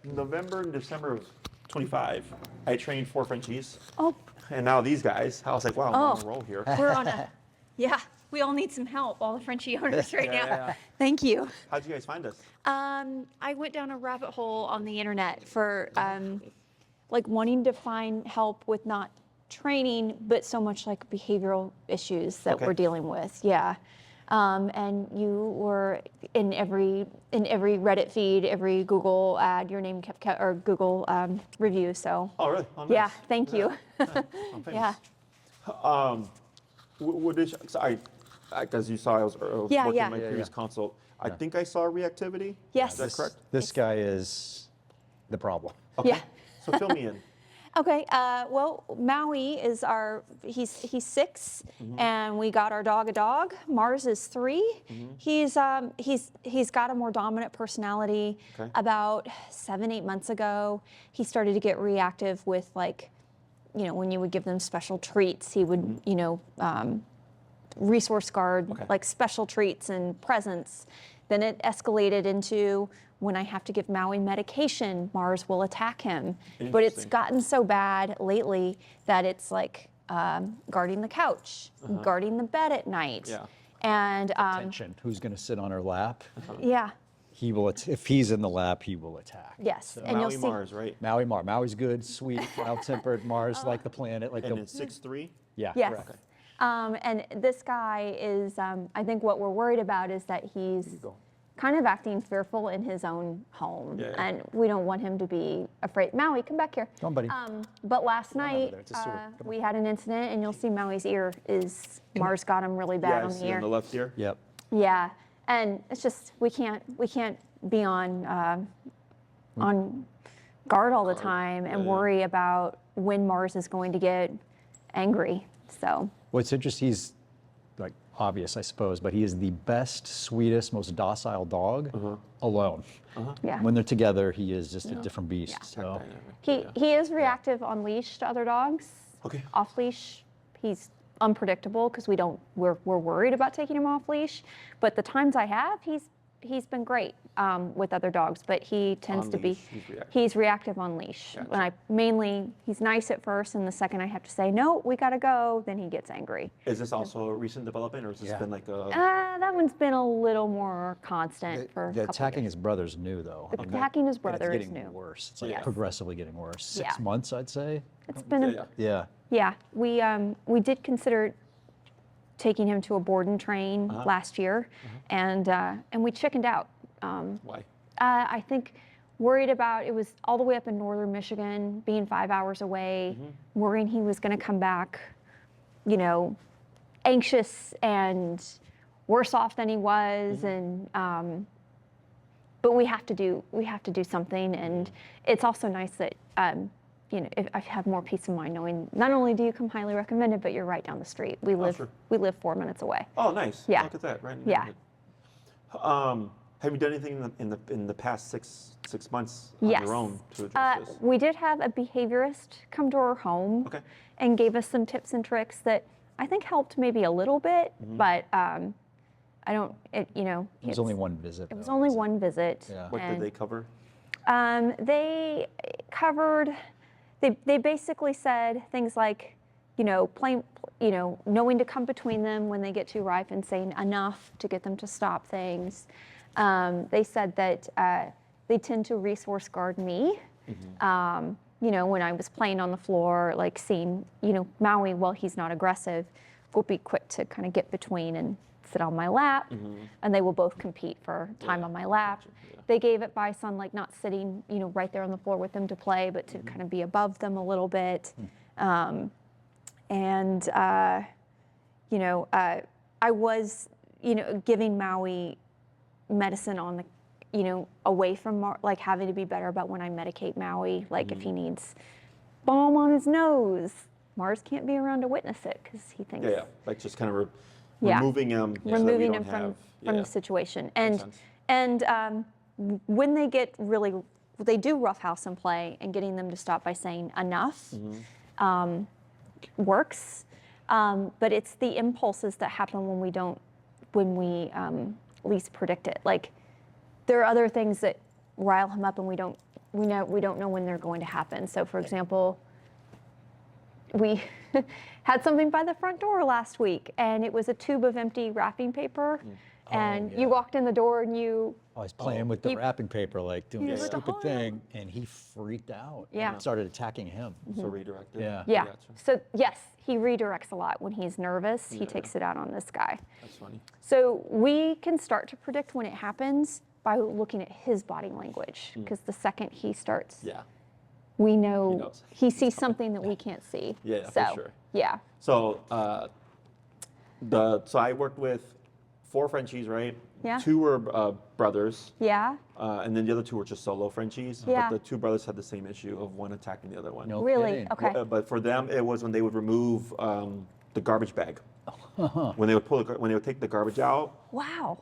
November and December of 25, I trained 4 Frenchies. Oh. And now these guys, I was like, wow, I'm on a roll here. We're on a, yeah, we all need some help, all the Frenchie owners right now. Yeah. Thank you. How'd you guys find us? I went down a rabbit hole on the internet for like wanting to find help with not training, but so much like behavioral issues that we're dealing with. Yeah. And you were in every Reddit feed, every Google ad, your name kept or Google review. So. Oh, really? Oh, nice. Yeah. Thank you. I'm Yeah. What did you, as you saw, I was working my previous consult. I think I saw reactivity. Yes. Is that correct? This guy is the problem. Okay. Yeah. So fill me in. Okay, well, Maui is he's 6, and we got our dog a dog. Mars is 3. He's got a more dominant personality. Okay. About 7-8 months ago, he started to get reactive with, like, you know, when you would give them special treats, he would, you know, resource guard, like special treats and presents. Then it escalated into when I have to give Maui medication, Mars will attack him. But it's gotten so bad lately that it's like guarding the couch, guarding the bed at night. Yeah. And Attention, who's going to sit on her lap? yeah. He will. If he's in the lap, he will attack. Yes. So, And Maui you'll see Mars, right? Maui's good, sweet, mild-tempered. Mars like the planet, like And the. it's 6'3"? Yeah. Yes. Correct. And this guy is, I think what we're worried about is that he's kind of acting fearful in his own home. Yeah. And we don't want him to be afraid. Maui, come back here. Come on, buddy. But last over night, there. It's a sewer. Come on. we had an incident, and you'll see Maui's ear is, Mars got him really bad Yeah, on I the see ear. on the left ear. Yep. Yeah, and it's just, we can't be on guard all the time and worry about when Mars is going to get angry, so. What's interesting, he's like obvious, I suppose, but he is the best, sweetest, most docile dog alone. Yeah. When they're together, he is just a different beast. Yeah. So. He is reactive on leash to other dogs. Okay. Off leash, he's unpredictable because we're worried about taking him off leash. But the times I have, he's been great with other dogs, but he tends On to be, leash, he's reactive. on leash. Gotcha. When he's nice at first, and the second I have to say, no, we gotta go, then he gets angry. Is this also a recent development, or has this been like a... That one's been a little more constant for a The couple attacking years. his brother's new, though. Attacking his And brother it's is getting new. worse. It's like Yes. progressively getting worse. 6 Yeah. months, I'd say. It's been Yeah. Yeah. Yeah, we did consider taking him to a board and train last year, and we chickened out. Why? I think worried about, it was all the way up in northern Michigan, being 5 hours away, worrying he was going to come back, you know, anxious and worse off than he was, and but we have to do something, and it's also nice that you know, if I have more peace of mind knowing not only do you come highly recommended, but you're right down the street. We live 4 minutes away. Oh, nice. Yeah. Look at that, right? Yeah. Have you done anything in the past six months on Yes. your own to address this? We did have a behaviorist come to our home and gave us some tips and tricks that I think helped maybe a little bit, but I don't, you know. It was only one visit. It was only one visit. Yeah. What did they cover? They covered, they basically said things like, you know, knowing to come between them when they get too ripe and saying enough to get them to stop things. They said that they tend to resource guard me. You know, when I was playing on the floor, like seeing, you know, Maui, while he's not aggressive, will be quick to kind of get between and sit on my lap, and they will both compete for time on my lap. They gave advice on like not sitting, you know, right there on the floor with them to play, but to kind of be above them a little bit. You know, I was, you know, giving Maui medicine on the, you know, away from like having to be better about when I medicate Maui, like if he needs balm on his nose, Mars can't be around to witness it because he thinks. Yeah, like just kind of removing him. so that we Removing don't him from have- the situation, Makes and sense. when they get really, they do roughhouse and play, and getting them to stop by saying enough works. But it's the impulses that happen when we least predict it. Like there are other things that rile him up and we don't know when they're going to happen. So for example, we had something by the front door last week, and it was a tube of empty wrapping paper. And you walked in the door and I was playing with the wrapping paper, like doing a stupid thing, and he freaked out. Yeah. And started attacking him. So redirected. Yeah. Yeah. Gotcha. So yes, he redirects a lot when he's nervous. He takes it out on this guy. That's funny. So we can start to predict when it happens by looking at his body language, because the second he starts, Yeah. we know knows. he sees something that we can't see. Yeah, so, for sure. Yeah. So so I worked with 4 Frenchies, right? Yeah. 2 were brothers, Yeah. and then the other 2 were just solo Frenchies. Yeah. But the 2 brothers had the same issue of one attacking the other one. No Really? kidding. Okay. But for them, it was when they would remove the garbage bag. When they would take the garbage out. Wow.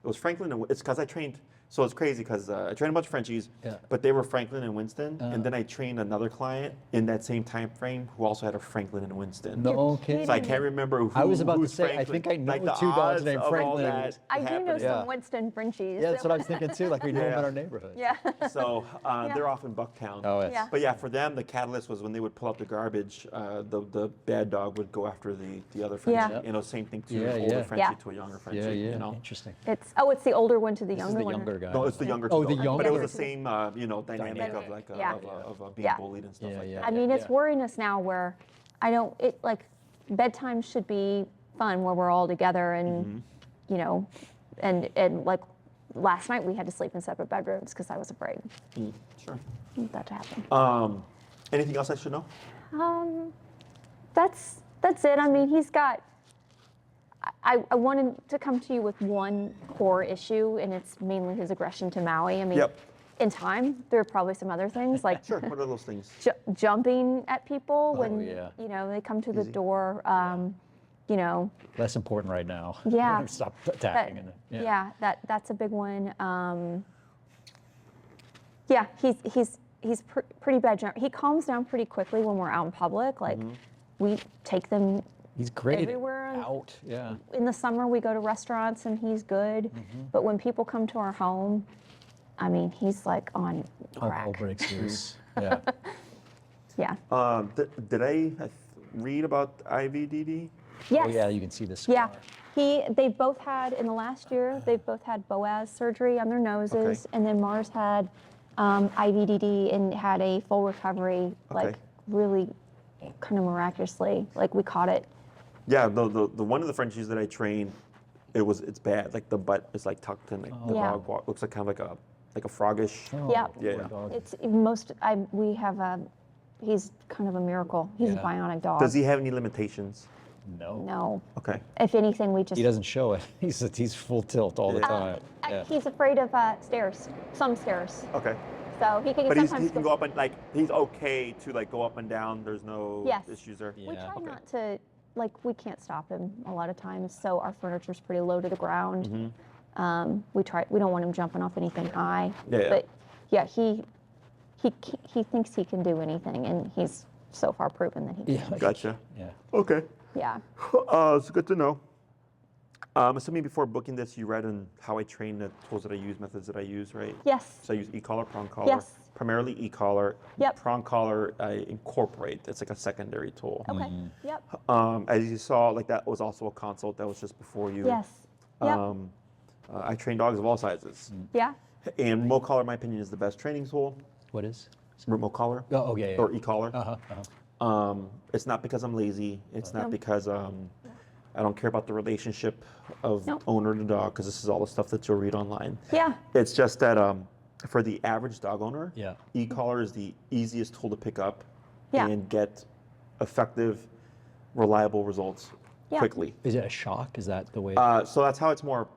It was Franklin, and it's because I trained. So it's crazy because I trained a bunch of Frenchies, Yeah. but they were Franklin and Winston, and then I trained another client in that same time frame who also had a Franklin and Winston. No kidding. So I can't remember who. I was about to who's say, I Franklin. think I know like the the 2 dogs odds named of all Franklin. that I do know happening. some Yeah. Winston Frenchies. Yeah, that's what I was thinking too. Like we know them Yeah. in our neighborhood. Yeah. So they're off in Bucktown. Oh, yes. Yeah. But yeah, for them, the catalyst was when they would pull out the garbage, the bad dog would go after the other Frenchie. Yeah. You know, same thing to Yeah, an older yeah. Frenchie Yeah. to a younger Frenchie. Yeah, yeah. You know? Interesting. It's the older one to the This younger is the one. younger guy. No, it's the younger. Oh, two the dogs. But it was younger. the same, dynamic of like Yeah. of being Yeah. bullied and stuff Yeah, like yeah. that. I mean, it's Yeah. worrying us now where bedtime should be fun where we're all together and, you know, and like last night we had to sleep in separate bedrooms because I was afraid Sure. that to happen. Anything else I should know? That's it. I mean, he's got. I wanted to come to you with one core issue, and it's mainly his aggression to Maui. I mean, Yep. in time, there are probably some other things like Sure. What are those things? jumping at people when yeah. you know they come to the Easy. door. You know, Less important right now. Yeah. Stop that, attacking. yeah, that's a big one. Yeah, he's pretty bad. He calms down pretty quickly when we're out in public. Like we take them He's great everywhere. out. Yeah. In the summer, we go to restaurants and he's good. But when people come to our home, I mean, he's like on All crack. breaks loose. Yeah. Yeah. Did I read about IVDD? Yes. Oh yeah, you can see the scar. Yeah. They both had, in the last year, they've both had Boaz surgery on their noses. Okay. And then Mars had IVDD and had a full recovery, like Okay. really kind of miraculously. Like we caught it. Yeah, the one of the Frenchies that I trained, it's bad. Like the butt is like tucked in, like the Yeah. dog looks like kind of like a froggish. Oh, Yeah. poor Yeah. dog. It's we have he's kind of a miracle. He's a Yeah. bionic dog. Does he have any limitations? No. No. Okay. If anything, we just. He doesn't show it. He's full tilt all the Yeah. time. Yeah. He's afraid of stairs, some stairs. Okay. So he can But he sometimes can go up and like he's okay to like go up and down. There's no Yes. issues there. We Yeah. try Okay. not to, like, we can't stop him a lot of times. So our furniture's pretty low to the ground. We don't want him jumping off anything high. Yeah, yeah. But yeah, he thinks he can do anything, and he's so far proven that he can. Yeah. Gotcha. Yeah. Okay. Yeah. It's good to know. Assuming before booking this, you read on how I train, the tools that I use, methods that I use, right? Yes. So I use e-collar, prong collar. Yes. Primarily e-collar. Yep. Prong collar I incorporate. It's like a secondary tool. Okay. Yep. As you saw, like that was also a consult that was just before you. Yes. Yep. I train dogs of all sizes. Yeah. And remote collar, in my opinion, is the best training tool. What is? Remote collar. Oh, yeah, yeah. Or e-collar. Uh-huh. It's not because I'm lazy. It's not No. because I don't care about the relationship of Nope. owner to dog, because this is all the stuff that you'll read online. Yeah. It's just that for the average dog owner, Yeah. e-collar is the easiest tool to pick up Yeah. and get effective, reliable results Yeah. quickly. Is it a shock? Is that the way? So that's how it's more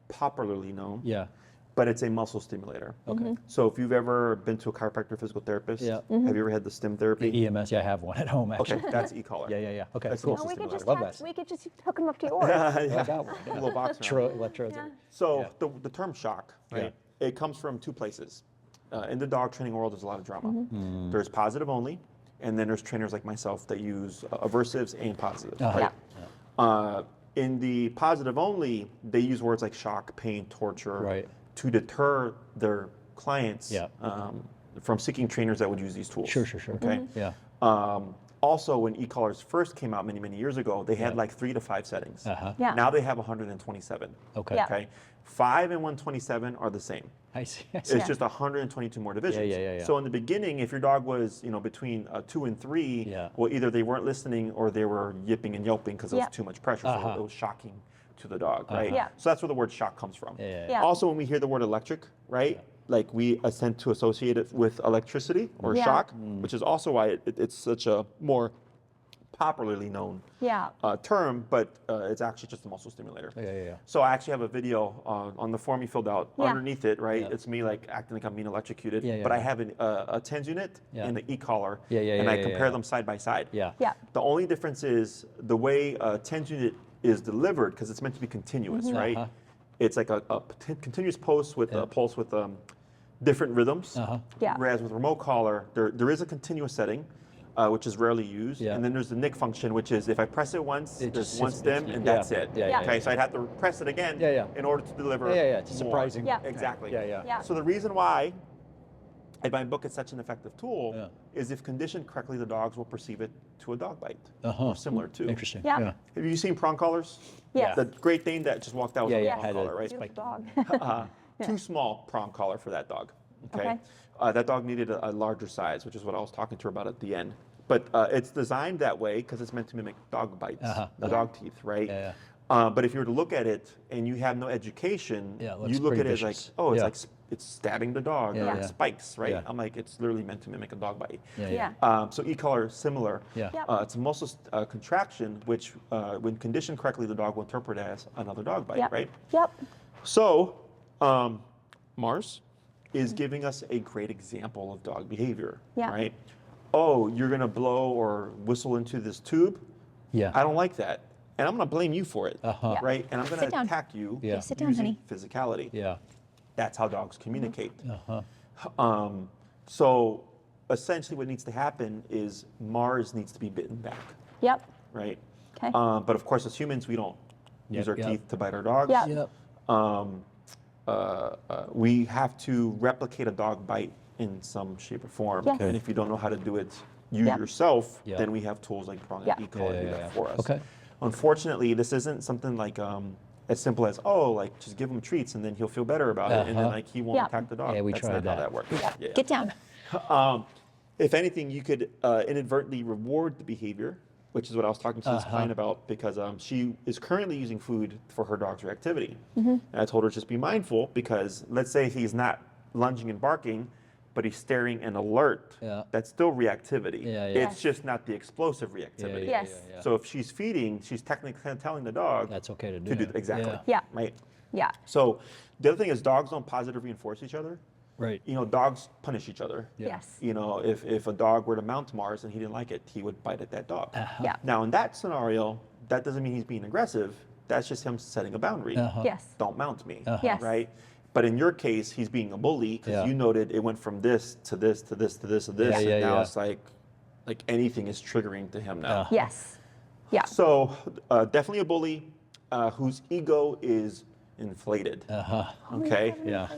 popularly known. yeah. But it's a muscle stimulator. Okay. So if you've ever been to a chiropractor, physical therapist, Yeah. have you ever had the stim therapy? EMS. Yeah, I have one at home actually. Okay, that's e-collar. Yeah, yeah, yeah. Okay, That's cool. muscle we could just Love have, that. we could just hook him up to yours. Yeah, I got one. a little box around. Electrodes. Yeah. So Yeah. the term shock, right? Yeah. It comes from two places. In the dog training world, there's a lot of drama. Mm-hmm. There's positive only, and then there's trainers like myself that use aversives and positives. Uh-huh. Right? Yeah. In the positive only, they use words like shock, pain, torture, Right. to deter their clients Yeah. from seeking trainers that would use these tools. Sure, sure, sure. Okay. Yeah. Also, when e-collars first came out many, many years ago, they had Yeah. like 3 to 5 settings. Uh-huh. Yeah. Now they have 127. Okay. Yeah. Okay. 5 and 127 are the same. I see. It's Yeah. just 122 more divisions. yeah. So in the beginning, if your dog was, between 2 and 3, Yeah. well, either they weren't listening or they were yipping and yelping because it Yeah. was too much pressure. Uh-huh. So it was shocking to the dog, right? Yeah. So that's where the word shock comes from. Yeah. Yeah. Also, when we hear the word electric, right? Like we tend to associate it with electricity or Yeah. shock, which is also why it's such a more popularly known Yeah. term, but it's actually just a muscle stimulator. Yeah. So I actually have a video on the form you filled out. Yeah. Underneath it, right? Yeah. It's me like acting like I'm being electrocuted. Yeah, but I yeah. have a TENS unit Yeah. and an e-collar, Yeah, and I yeah, compare yeah. them side by side. Yeah. Yeah. The only difference is the way a TENS unit is delivered, because it's meant to be continuous, right? Uh-huh. It's like a continuous pulse with Yeah. a pulse with different rhythms. Uh-huh. Yeah. Whereas with remote collar, there is a continuous setting, which is rarely used. Yeah. And then there's the NIC function, which is if I press it once, It there's just one sits- stem, and yeah. that's it. Yeah, Okay, so I'd have to press it again Yeah. in order to deliver Yeah. It's more. surprising. Yeah. Exactly. Yeah. Yeah. So the reason why in my book it's such an effective tool Yeah. is if conditioned correctly, the dogs will perceive it to a dog bite Uh-huh. or similar to. Interesting. Yeah. Have you seen prong collars? Yes. The Great Dane that just walked out with Yeah, a yeah, prong had a collar, right? Beautiful dog. Too small prong collar for that dog. Okay. Okay. That dog needed a larger size, which is what I was talking to her about at the end. But it's designed that way because it's meant to mimic dog bites, Uh-huh. the dog teeth, right? Yeah. But if you were to look at it and you have no education, Yeah, it looks you look at pretty it as like, vicious. oh, it's Yeah. like it's stabbing the dog, Yeah, or yeah. it's spikes, right? Yeah. I'm like, it's literally meant to mimic a dog bite. Yeah. So e-collar is similar. Yeah. Yep. It's a muscle contraction, which when conditioned correctly, the dog will interpret as another dog bite, Yep. right? Yep. So Mars is giving us a great example of dog behavior, Yeah. right? Oh, you're gonna blow or whistle into this tube? Yeah. I don't like that. And I'm gonna blame you for it, Uh-huh. Yeah. right? And I'm Sit gonna down. attack you Yeah. Sit down, using honey. physicality. Yeah. That's how dogs communicate. Uh-huh. So essentially what needs to happen is Mars needs to be bitten back, Yep. right? Okay. But of course, as humans, we don't use our Yep. teeth to bite our dogs. Yep. Yep. We have to replicate a dog bite in some shape or form. Yes. And if you don't know how to do it you Yep. yourself, Yeah. then we have tools like prong Yeah. and e-collar Yeah, do yeah, that yeah. for us. Okay. Unfortunately, this isn't something like as simple as, oh, like just give him treats and then he'll feel better about it, and then Uh-huh. like he won't Yeah. attack the dog. Yeah, we That's tried not how that. that works. Yeah. Get down. If anything, you could inadvertently reward the behavior, which is what I was talking to this client about, because she is currently using food for her dog's reactivity. And I told her just be mindful, because let's say he's not lunging and barking, but he's staring and alert. Yeah. That's still reactivity. Yeah, yeah. It's just not the explosive reactivity. Yes. So if she's feeding, she's technically telling the dog That's okay to do. to do exactly. Yeah. Right. Yeah. So the other thing is dogs don't positive reinforce each other. Right. Dogs punish each other. Yeah. Yes. If a dog were to mount Mars and he didn't like it, he would bite at that dog. Yeah. Now, in that scenario, that doesn't mean he's being aggressive. That's just him setting a boundary. Uh-huh. Yes. Don't mount me. Yes. Right? But in your case, he's being a bully because Yeah. you noted it went from this to this to this to this to this, Yeah, and now yeah. it's like anything is triggering to him now. Yes. Yeah. So definitely a bully whose ego is inflated. Uh-huh. Okay. Yeah.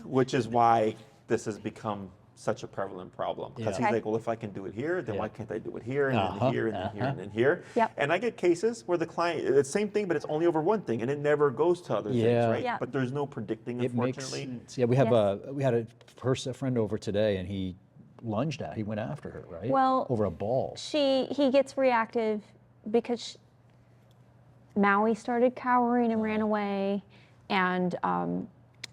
Which is why this has become such a prevalent problem. Because Yeah. he's like, well, if I can do it here, then Yeah. why can't I do it here, and Uh-huh, then here, and then here, and then here? Yep. And I get cases where the client, it's the same thing, but it's only over one thing, and it never goes to other Yeah. things, right? Yeah. But there's no predicting, It makes unfortunately. sense. Yeah, we have Yes. we had a friend over today, and he lunged at. He went after her, right? Well, over a ball. He gets reactive because Maui started cowering and ran away, and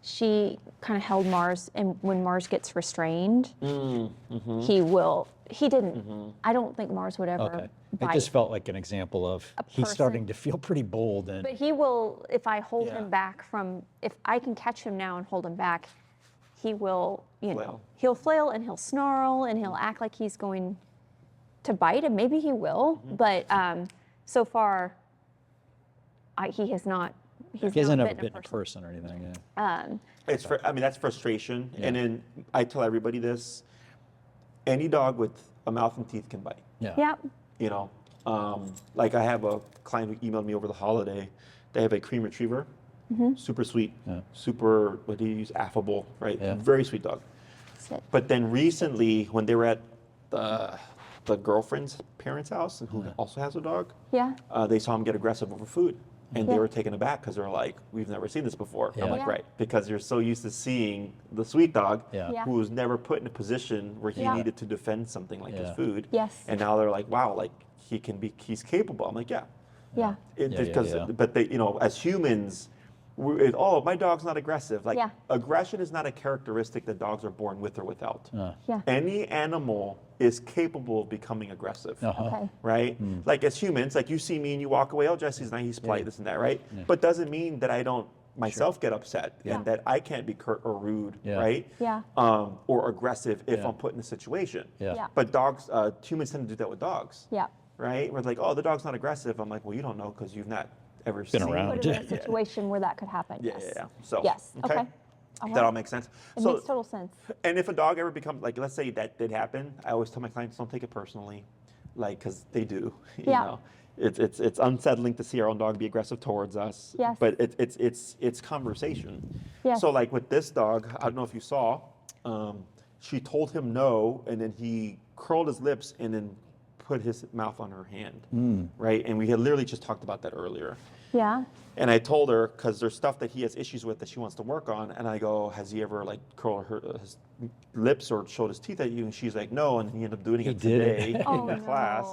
she kind of held Mars. And when Mars gets restrained, he will. He didn't. I don't think Mars would ever Okay. bite. It just felt like an example of he's person. starting to feel pretty bold, and But he will, if I hold Yeah. him back from, if I can catch him now and hold him back, he will, Flail. he'll flail and he'll snarl and he'll act like he's going to bite, and maybe he will. But so far, he has not. He's he hasn't not ever bitten bitten a person or anything. Yeah. I mean, that's frustration. Yeah. And then I tell everybody this, any dog with a mouth and teeth can bite. Yeah. Yep. Like I have a client who emailed me over the holiday. They have a cream retriever, super sweet, Yeah. super, what do you use, affable, right? Yeah. Very sweet dog. Sit. But then recently, when they were at the girlfriend's parents' house, who also has a dog, Yeah. they saw him get aggressive over food. And they Yeah. were taken aback because they were like, we've never seen this before. I'm Yeah. like, Yeah. right, because you're so used to seeing the sweet dog Yeah. Yeah. who was never put in a position where he Yeah. needed to defend something like his Yeah. food. Yes. And now they're like, wow, like he's capable. I'm like, yeah. Yeah. But they, as humans, oh, my dog's not aggressive. Like Yeah. aggression is not a characteristic that dogs are born with or without. Yeah. Any animal is capable of becoming aggressive. Uh-huh. Okay. Right? Like as humans, like you see me and you walk away, oh, Jesse's nice, he's polite, this and that, right? But doesn't mean that I don't myself get upset and that I can't be curt or rude, right? Yeah. Or aggressive if Yeah. I'm put in a situation. Yeah. Yeah. But humans tend to do that with dogs. Yeah. Right? Where it's like, oh, the dog's not aggressive. I'm like, well, you don't know because you've not ever Been seen around. Put it in a situation where that could happen. Yeah, Yes. yeah. So, Yes. Okay. That all makes sense. It So, makes total sense. and if a dog ever becomes, like, let's say that did happen, I always tell my clients, don't take it personally, like, because they do. You Yeah. know, it's unsettling to see our own dog be aggressive towards us. Yes. But it's conversation. Yes. So, like with this dog, I don't know if you saw, she told him no, and then he curled his lips and then put his mouth on her hand, right? And we had literally just talked about that earlier. Yeah. And I told her, because there's stuff that he has issues with that she wants to work on, and I go, has he ever like curled his lips or showed his teeth at you? And she's like, no, and he ended up doing it did it. today Oh, in class.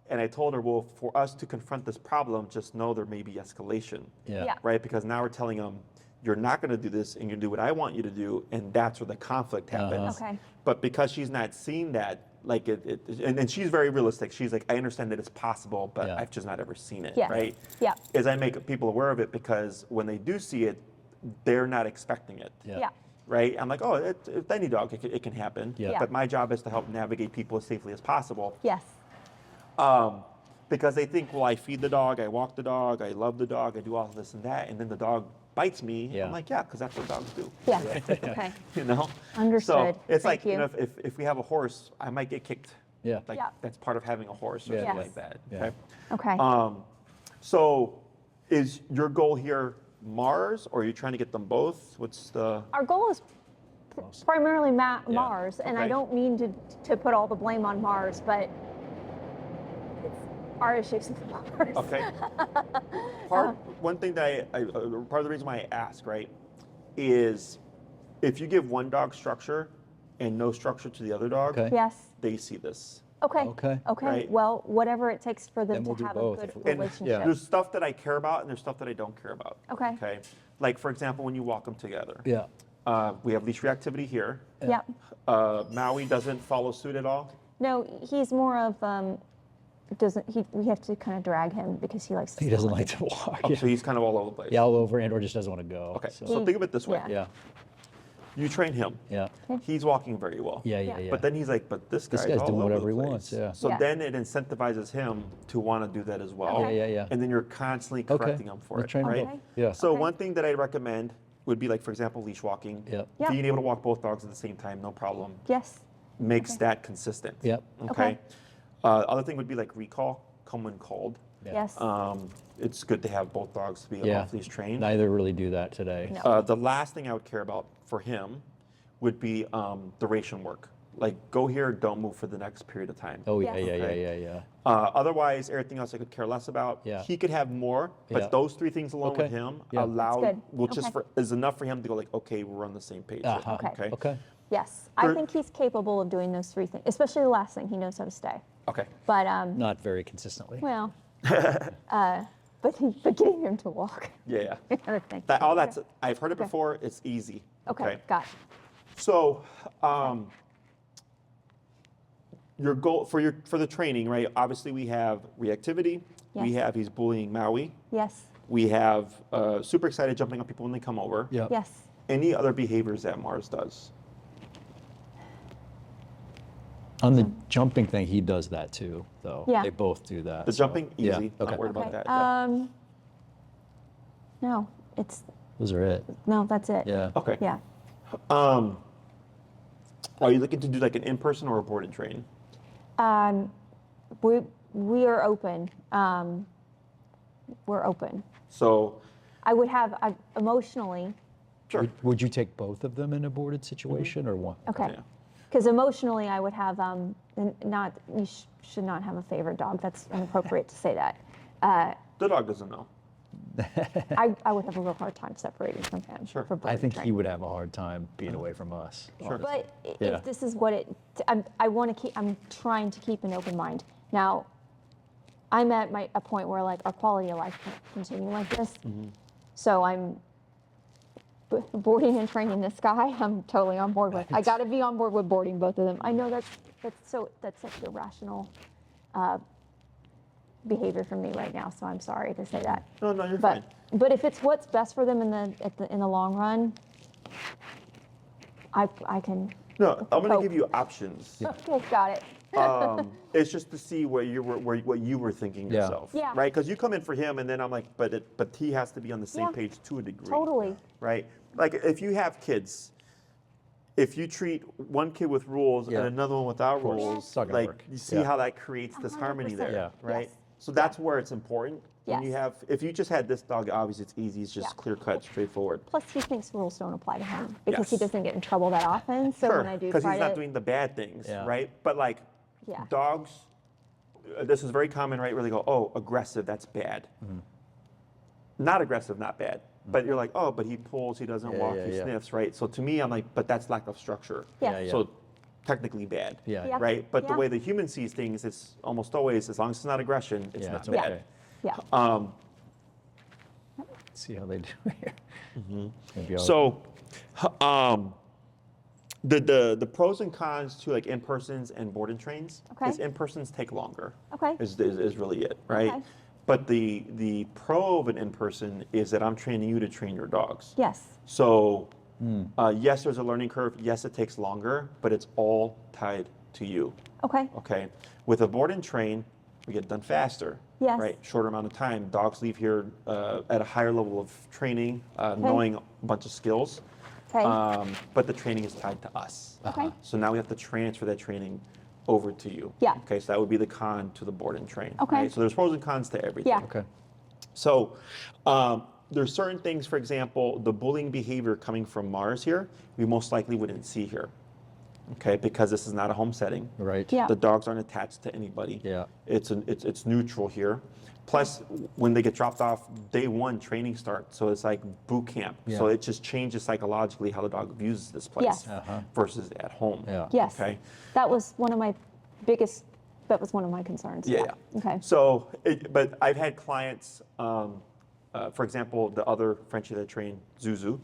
And I told her, well, for us to confront this problem, just know there may be escalation, Yeah. Yeah. right? Because now we're telling him, you're not going to do this, and you're going to do what I want you to do, and that's where the conflict happens. Okay. But because she's not seeing that, like and she's very realistic. She's like, I understand that it's possible, but Yeah. I've just not ever seen it, Yes. right? Yeah. Is I make people aware of it because when they do see it, they're not expecting it, Yeah. Yeah. right? I'm like, oh, it's any dog, it can happen. Yeah. Yeah. But my job is to help navigate people as safely as possible. Yes. Because they think, well, I feed the dog, I walk the dog, I love the dog, I do all this and that, and then the dog bites me. Yeah. I'm like, yeah, because that's what dogs do. Yeah. Okay. You know? Understood. So it's Thank like, you. if we have a horse, I might get kicked. Yeah. Like Yeah. that's part of having a horse or Yeah. something Yes. like that. Yeah. Okay. Okay. So is your goal here Mars, or are you trying to get them both? What's the Our goal is primarily Mars, and I Okay. don't mean to put all the blame on Mars, but it's our issues with Mars. okay? One thing that part of the reason why I ask, right, is if you give one dog structure and no structure to the other dog, Okay. Yes. they see this. Okay. Okay. Okay. Right. Well, whatever it takes for them Then we'll to do have both a if good we- And relationship. there's stuff that I care about and there's stuff that I don't care about. Okay. Okay. Like for example, when you walk them together. Yeah. We have leash reactivity here. Yeah. Maui doesn't follow suit at all. No, he's more of we have to kind of drag him because he likes to He sit doesn't on like it. to walk. Oh, so he's kind of all over the place. Yeah, all over and or just doesn't want to go. Okay. So, So think of it this way. Yeah. yeah. You train him. Yeah. He's walking very well. Yeah. Yeah. Yeah. Yeah. But then he's like, but this guy's guy's all doing over whatever the he wants, place. yeah. So Yeah. then it incentivizes him to want to do that as well. Okay. Yeah. Yeah. And then you're constantly correcting him for You it, train him right? Okay. Yeah. So Okay. one thing that I recommend would be like, for example, leash walking. Yep. Yeah. Being able to walk both dogs at the same time, no problem. Yes. Makes that consistent. Yep. Okay. Okay. Other thing would be like recall, come when called. Yeah. Yes. It's good to have both dogs to be Yeah. off leash trained. Neither really do that today. No. The last thing I would care about for him would be duration work. Like go here, don't move for the next period of time. Oh yeah. Yes. Yeah. Okay. Yeah. Yeah. Otherwise, everything else I could care less about. Yeah. He could have more, but Yeah. those three things alone with Okay. him Yeah. allow That's good. will just Okay. is enough for him to go like, okay, we're on the same page. here. Uh-huh. Okay. Okay. Yes. I For- think he's capable of doing those three things, especially the last thing. He knows how to stay. Okay. But Not very consistently. well, but getting him to walk. Yeah. Another thing. All that's I've heard it Okay. before. It's easy. Okay. Got it. So, your goal for the training, right? Obviously, we have reactivity. We Yes. have he's bullying Maui. Yes. We have super excited jumping on people when they come over. Yeah. Yes. Any other behaviors that Mars does? On the jumping thing, he does that too, though. Yeah. They both do that. The so- jumping, Yeah. easy. Okay. Not worried about Okay. that. Yeah. No, it's Those are it. no. That's it. Yeah. Okay. Yeah. Are you looking to do like an in-person or a board and train? We are open. We're open. So, I would have emotionally. Sure. Would you take both of them in a boarded situation or one? Okay. Yeah. Because emotionally, I would have you should not have a favorite dog. That's inappropriate to say that. The dog doesn't know. I would have a real hard time separating from him. Sure. For I boarding think he training. would have a hard time being away from us. Sure. But Yeah. if this is what I want to keep. I'm trying to keep an open mind. Now, I'm at a point where like our quality of life can't continue like this. So I'm boarding and training this guy. I'm totally on board with. I got to be on board with boarding both of them. I know that's such irrational behavior from me right now. So I'm sorry to say that. No, you're fine. But if it's what's best for them in the long run, I can. No, I'm going to cope. give you options. Okay, got it. It's just to see what you were thinking Yeah. yourself, Yeah. right? Because you come in for him, and then I'm like, but he has to be on the same Yeah. page to a degree, Totally. right? Like if you have kids, if you treat one kid with rules Yeah. and another one without course. rules, It's not gonna like work. you see Yeah. how that creates this harmony 100%. there, Yeah. right? Yes. So that's where it's important. When you Yes. have, if you just had this dog, obviously it's easy, it's just Yeah. clear cut, straightforward. Plus, he thinks rules don't apply to him because he Yes. doesn't get in trouble that often. So Sure, when I do because try he's not to, doing the bad things, Yeah. right? But like Yeah. dogs, this is very common, right? Where they go, oh, aggressive, that's bad. Not aggressive, not bad. But you're like, oh, but he pulls, he doesn't Yeah, walk, yeah, he yeah. sniffs, right? So to me, I'm like, but that's lack of structure. Yeah. Yeah, yeah. So technically bad, Yeah. Yeah. right? But the Yeah. way the human sees things, it's almost always, as long as it's not aggression, it's Yeah, not it's bad. okay. yeah. See how they do here. Maybe I'll- So, the pros and cons to like in-persons and board and trains Okay. is in-persons take longer. Okay. Is really it, right? Okay. But the pro of an in-person is that I'm training you to train your dogs. Yes. So, yes, there's a learning curve. Yes, it takes longer, but it's all tied to you. Okay. Okay. With a board and train, we get done faster. Yes. Right. Shorter amount of time. Dogs leave here at a higher level of training, knowing a bunch of skills. Okay. But the training is tied to us. Okay. So now we have to transfer that training over to you. Yeah. Okay. So that would be the con to the board and train. Okay. Right? So there's pros and cons to everything. Yeah. Okay. So there's certain things, for example, the bullying behavior coming from Mars here, we most likely wouldn't see here. Okay, because this is not a home setting. Right. Yeah. The dogs aren't attached to anybody. Yeah. It's neutral here. Plus, when they get dropped off, day one training starts, so it's like boot camp. Yeah. So it just changes psychologically how the dog views this place Yes. versus at home. Yeah. Yes. Okay. That was one of my biggest. That was one of my concerns. Yeah. Okay. So, but I've had clients, for example, the other Frenchie that I trained, Zuzu,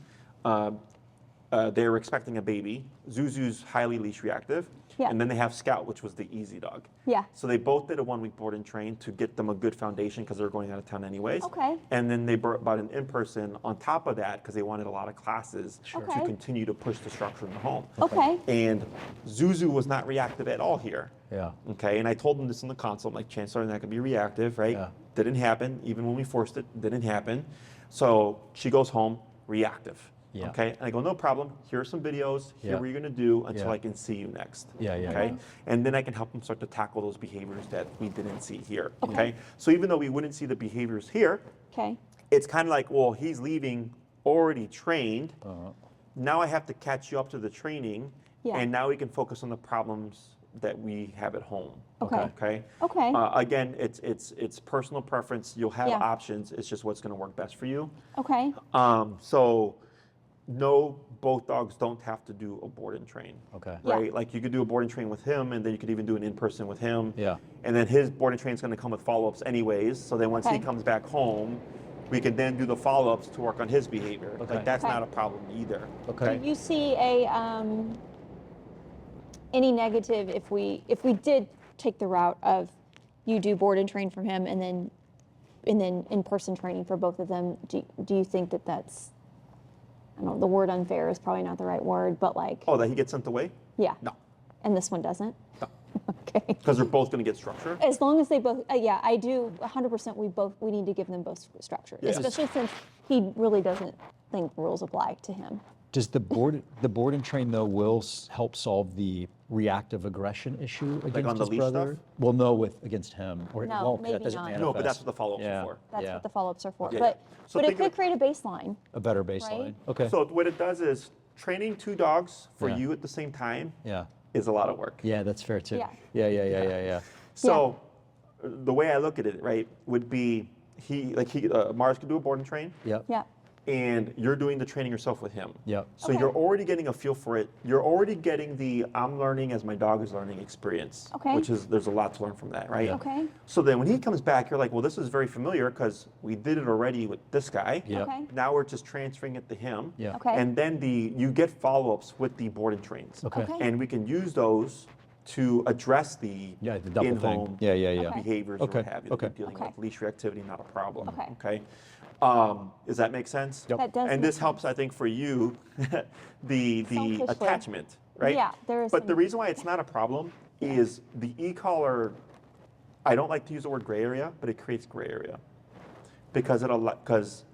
they were expecting a baby. Zuzu's highly leash reactive. Yeah. And then they have Scout, which was the easy dog. Yeah. So they both did a 1-week board and train to get them a good foundation because they're going out of town anyways. Okay. And then they brought an in-person on top of that because they wanted a lot of classes Sure. to Okay. continue to push the structure in the home. Okay. And Zuzu was not reactive at all here. Yeah. Okay, and I told them this in the consult, like, chances are that could be reactive, right? Yeah. Didn't happen, even when we forced it, didn't happen. So she goes home, reactive. Yeah. Okay, and I go, no problem, here are some videos, here Yeah. what you're gonna do until Yeah. I can see you next. Yeah, yeah, Okay, yeah. and then I can help them start to tackle those behaviors that we didn't see here. Okay, so even though we wouldn't see the behaviors here, Okay. it's kind of like, well, he's leaving already trained. Uh-huh. Now I have to catch you up to the training, Yeah. and now we can focus on the problems that we have at home. Okay. Okay. Okay. Again, it's personal preference. You'll have Yeah. options. It's just what's going to work best for you. Okay. So, no, both dogs don't have to do a board and train. Okay. Yeah. Right? Like you could do a board and train with him, and then you could even do an in-person with him. Yeah. And then his board and train is going to come with follow-ups anyways. So then once he Okay. comes back home, we can then do the follow-ups to work on his behavior. Okay. Like that's Okay. not a problem either. Okay. Do you see any negative if we did take the route of you do board and train from him and then in-person training for both of them? Do you think that that's, I don't know, the word unfair is probably not the right word, but like, Oh, that he gets sent away? yeah. No. And this one doesn't? No. Okay. Because they're both going to get structure. As long as they both, yeah, I do 100%. We need to give them both structure, Yeah. especially since he really doesn't think rules apply to him. Does the board and train though will help solve the reactive aggression issue against on the his leash brother? stuff? Well, no, against him. Or No, well, maybe that doesn't not. manifest. No, but that's what the follow-ups Yeah. are for. That's Yeah. what the follow-ups are for. Yeah. But So it think could of- create a baseline. A better baseline. Right? Okay. So what it does is training 2 dogs for Yeah. you at the same time yeah. is a lot of work. Yeah, that's fair too. Yeah. Yeah. So the way I look at it, right, would be Mars could do a board and train, Yep. Yeah. and you're doing the training yourself with him. Yep. So Okay. you're already getting a feel for it. You're already getting the I'm learning as my dog is learning experience. Okay. Which is, there's a lot to learn from that, right? Yeah. Okay. So then when he comes back, you're like, well, this is very familiar because we did it already with this guy. Yep. Okay. Now we're just transferring it to him. Yeah. Okay. And then you get follow-ups with the board and trains. Okay. Okay. And we can use those to address the Yeah, the double in-home thing. Yeah. Okay. behaviors Okay. or what have you. Okay. That we're dealing Okay. with leash reactivity, not a problem. Okay. Does that make sense? Yep. That does And make this helps, I think, for you, the Selfishly. attachment, right? Yeah, there is But the some- reason why it's not a problem is the e-collar. I don't like to use the word gray area, but it creates gray area because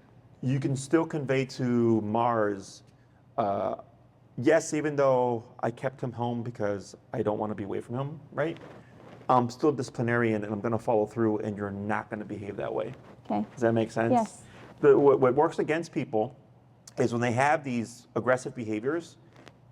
you can still convey to Mars. Yes, even though I kept him home because I don't want to be away from him, right? I'm still disciplinarian and I'm going to follow through, and you're not going to behave that way. Okay. Does that make sense? Yes. What works against people is when they have these aggressive behaviors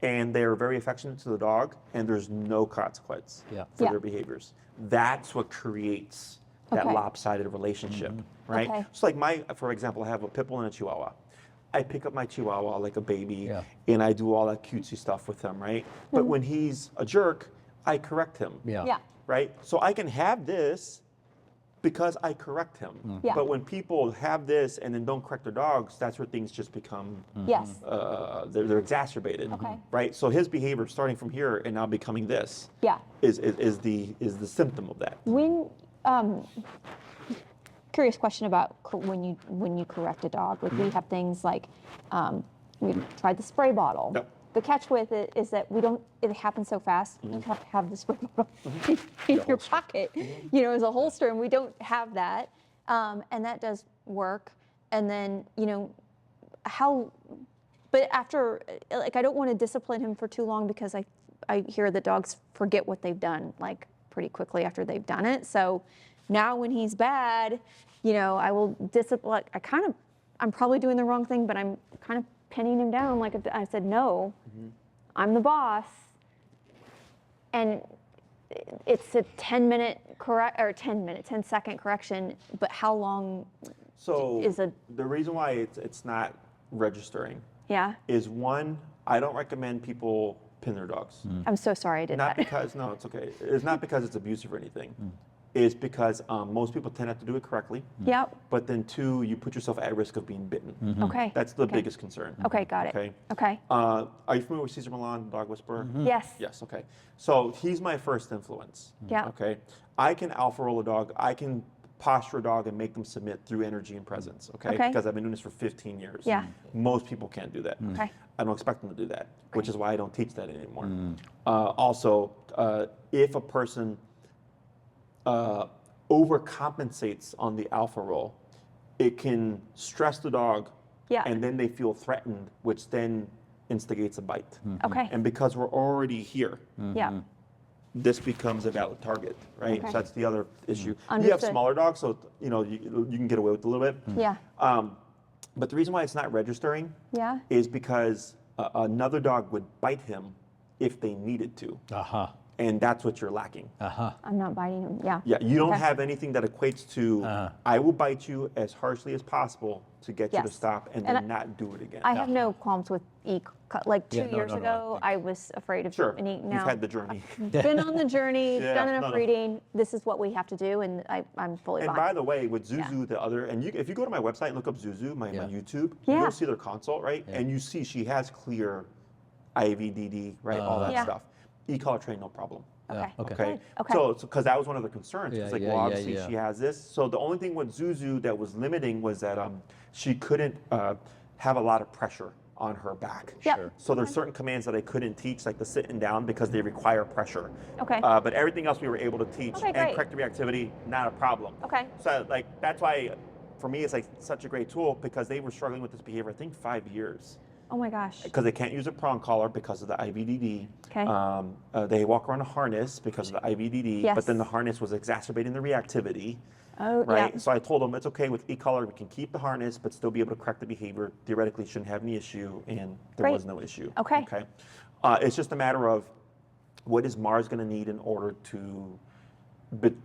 and they're very affectionate to the dog and there's no consequence Yeah. for Yeah. their behaviors. That's what creates that Okay. lopsided relationship, right? Okay. So like for example, I have a pit bull and a chihuahua. I pick up my chihuahua like a baby Yeah. and I do all that cutesy stuff with him, right? But when he's a jerk, I correct him Yeah. Yeah. right? So I can have this because I correct him. Yeah. But when people have this and then don't correct their dogs, that's where things just become, Yes. they're exacerbated, Okay. right? So his behavior starting from here and now becoming this Yeah. is the symptom of that. When curious question about when you correct a dog. Like we have things like we tried the spray bottle. Yep. The catch with it is that it happens so fast. You have to have the spray bottle in your pocket, as a holster, and we don't have that. And that does work. And then, but after, like, I don't want to discipline him for too long because I hear the dogs forget what they've done, like, pretty quickly after they've done it. So now when he's bad, I will discipline, I'm probably doing the wrong thing, but I'm kind of pinning him down. Like I said, no, I'm the boss. And it's a 10-second correction, but how long So is the reason why it's not registering yeah? is one, I don't recommend people pin their dogs. I'm so sorry I did Not that. because, no, it's okay. It's not because it's abusive or anything. It's because most people tend not to do it correctly. Yep. But then two, you put yourself at risk of being bitten. Okay. That's the Okay. biggest concern. Okay, got it. Okay. Okay. Are you familiar with Cesar Milan, the dog whisperer? Yes. Yes, okay. So he's my first influence. Yeah. Okay. I can alpha roll a dog. I can posture a dog and make them submit through energy and presence. Okay. Okay. Because I've been doing this for 15 years. Yeah. Most people can't do that. Okay. I don't expect them to do that, which is why I don't teach that anymore. Also, if a person overcompensates on the alpha roll, it can stress the dog, Yeah. and then they feel threatened, which then instigates a bite. Okay. And because we're already here, Yeah. this becomes a valid target, right? Okay. So that's the other issue. You have Understood. smaller dogs, so you can get away with it a little bit. Yeah. But the reason why it's not registering Yeah. is because another dog would bite him if they needed to, Uh-huh. and that's what you're lacking. Uh-huh. I'm not biting him. Yeah. Yeah, you don't Okay. have anything that equates to I will bite you as harshly as possible to get you to Yes. stop and And then not do it again. I have no qualms with like 2 Yeah, no, years no, no, ago, I was afraid of Sure, an you've now. had the journey. Been on the journey, Yeah, done enough no, no. reading. This is what we have to do, and I'm fully And fine. by the way, with Zuzu, the other, and if you go to my website and look up Zuzu, my Yeah. YouTube, Yeah. you'll see their consult, right? And you see she has clear IVDD, right? All that Yeah. stuff. E-collar train, no problem. Okay. Okay. Okay. Good. Okay. So, because that was one of the concerns. Yeah, It's like, yeah, well, yeah, obviously yeah. she has this. So the only thing with Zuzu that was limiting was that she couldn't have a lot of pressure on her back. Yep. Sure. So there's certain commands that I couldn't teach, like the sitting down, because they require pressure. Okay. But everything else we were able to teach, Okay, and great. correct reactivity, not a problem. Okay. So that's why, for me, it's like such a great tool because they were struggling with this behavior, I think 5 years. Oh my gosh. because they can't use a prong collar because of the IVDD. Okay. They walk around a harness because of the IVDD, Yes. but then the harness was exacerbating the reactivity. Oh, Right. yeah. So I told them it's okay with e-collar. We can keep the harness, but still be able to correct the behavior. Theoretically, shouldn't have any issue, and there Great. was no issue. Okay. Okay. It's just a matter of what is Mars going to need in order to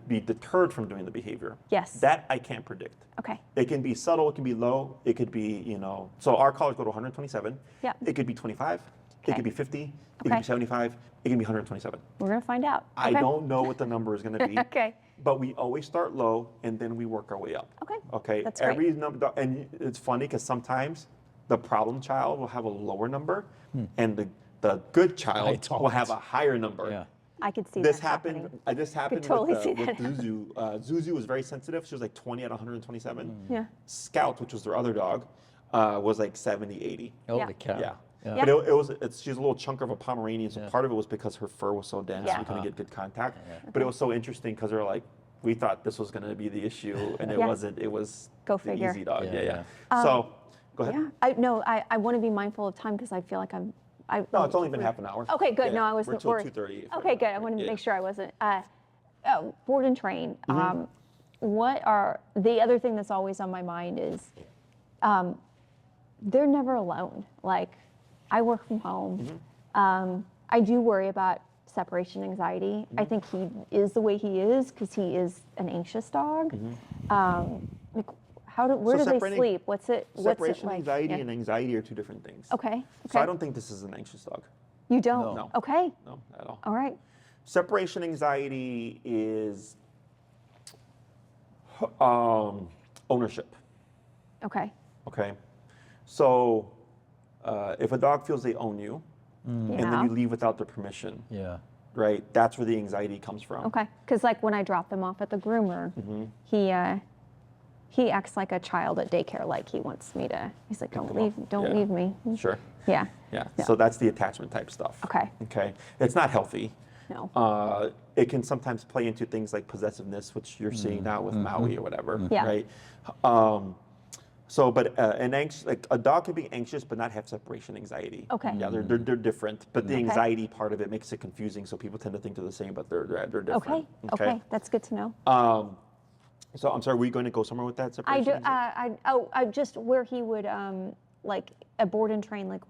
be deterred from doing the behavior. Yes. That I can't predict. Okay. It can be subtle. It can be low. It could be, you know. So our collars go to 127. Yeah. It could be 25. It Okay. could be 50. It Okay. could be 75. It can be 127. We're gonna find out. I Okay. don't know what the number is going to be. Okay. But we always start low and then we work our way up. Okay. Okay. That's great. Every number, and it's funny because sometimes the problem child will have a lower number, and the good child will have a higher number. Yeah. I could see This that happened. happening. This happened totally with, see with that Zuzu. Zuzu was very sensitive. She was like 20 out of 127. Yeah. Scout, which was their other dog, was like 70, 80. Holy cow. Yeah. Yeah. But she's a little chunk of a Pomeranian, so Yeah. part of it was because her fur was so dense, Yeah. we couldn't get good contact. Yeah. But it was so interesting because they're like, we thought this was going to be the issue, and it Yeah. wasn't. It was Go the figure. easy dog. Yeah, Yeah. So, go ahead. Yeah. I want to be mindful of time because I feel like No, it's only been half an hour. Okay, good. Yeah, No, I We're wasn't. till 2:30. Okay, good. I wanted to Yeah. make sure I wasn't. Board and train. Mm-hmm. What are the other thing that's always on my mind is they're never alone. Like I work from home. Mm-hmm. I do worry about separation anxiety. I think he is the way he is because he is an anxious dog. Like where do they separating- sleep? What's it Separation like? anxiety Yeah. and anxiety are two different things. Okay. So I Okay. don't think this is an anxious dog. You don't? No. Okay. No, at all. All right. Separation anxiety is ownership. Okay. Okay. So if a dog feels they own you, and Yeah. then you leave without their permission, Yeah. right? That's where the anxiety comes from. Okay. Because like when I drop them off at the groomer, he acts like a child at daycare. Like he wants me to. He's like, don't them leave, off. don't Yeah. leave me. Sure. Yeah. Yeah. Yeah. So that's the attachment type stuff. Okay. Okay. It's not healthy. No. It can sometimes play into things like possessiveness, which you're seeing now with Maui or whatever, Yeah. right? Like a dog can be anxious but not have separation anxiety. Okay. Yeah, they're different, but the Okay. anxiety part of it makes it confusing. So people tend to think they're the same, but they're different. Okay. Okay. That's good to know. So I'm sorry, were you going to go somewhere with that I separation? do. I just where he would like a board and train. Like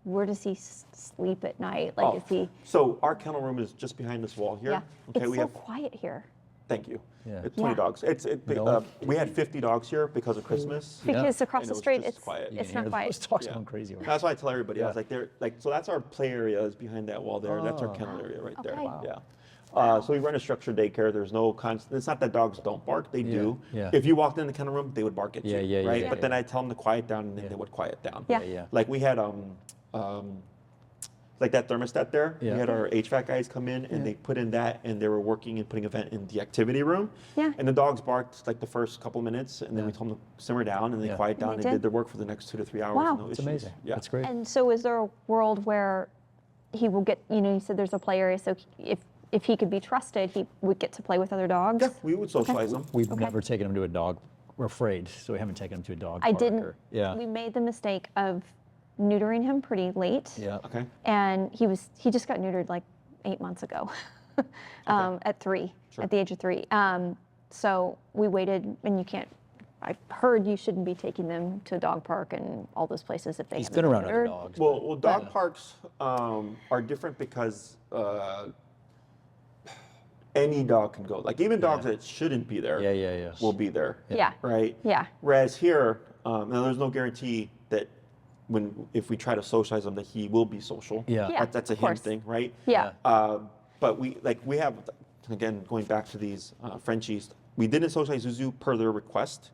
where does he sleep at night? Like is he? So our kennel room is just behind this wall here. Yeah. Okay, It's we so have. quiet here. Thank you. Yeah. It's 20 Yeah. dogs. We had 50 dogs here because of Christmas. Because across And the it was street, just it's quiet. You it's can not hear quiet. those dogs Yeah. going crazy. over That's why I tell everybody. I Yeah. was like, so that's our play area is behind that wall there. That's our Oh. kennel area right there. Okay. Wow. Yeah. So we run a structured daycare. There's no constant. It's not that dogs don't bark. They do. Yeah. If you walked in the kennel room, they would bark at you. Yeah, Right. yeah, But yeah. then I tell them to quiet down, and then Yeah. they would quiet down. Yeah. Yeah. Like we had like that thermostat there. Yeah. We had our HVAC guys come in and they put in that and they were working and putting a vent in the activity room. Yeah. And the dogs barked like the first couple minutes and then we told them to simmer down and they Yeah. quiet down And and they they did? did their work for the next 2 to 3 hours. Wow. No It's issues. amazing. Yeah. That's great. And so, is there a world where he will get? You know, you said there's a play area. So if he could be trusted, he would get to play with other dogs. Yeah, we would socialize them. We've never taken him to a dog. We're afraid, so we haven't taken him to a dog I park didn't. or- yeah. We made the mistake of neutering him pretty late. Yeah. Okay. And he just got neutered like 8 months ago, at 3, Sure. at the age of 3. So we waited, and you can't. I've heard you shouldn't be taking them to a dog park and all those places if they He's haven't been around other neutered. dogs. Well, dog Yeah. parks are different because any dog can go. Like even dogs Yeah. that shouldn't be there Yeah. will be there. Yeah. Right? Yeah. Whereas here, now there's no guarantee that if we try to socialize him that he will be social. Yeah. Yeah, That's a of him course. thing, right? Yeah. But we have, again, going back to these Frenchies, we didn't socialize Zuzu per their request.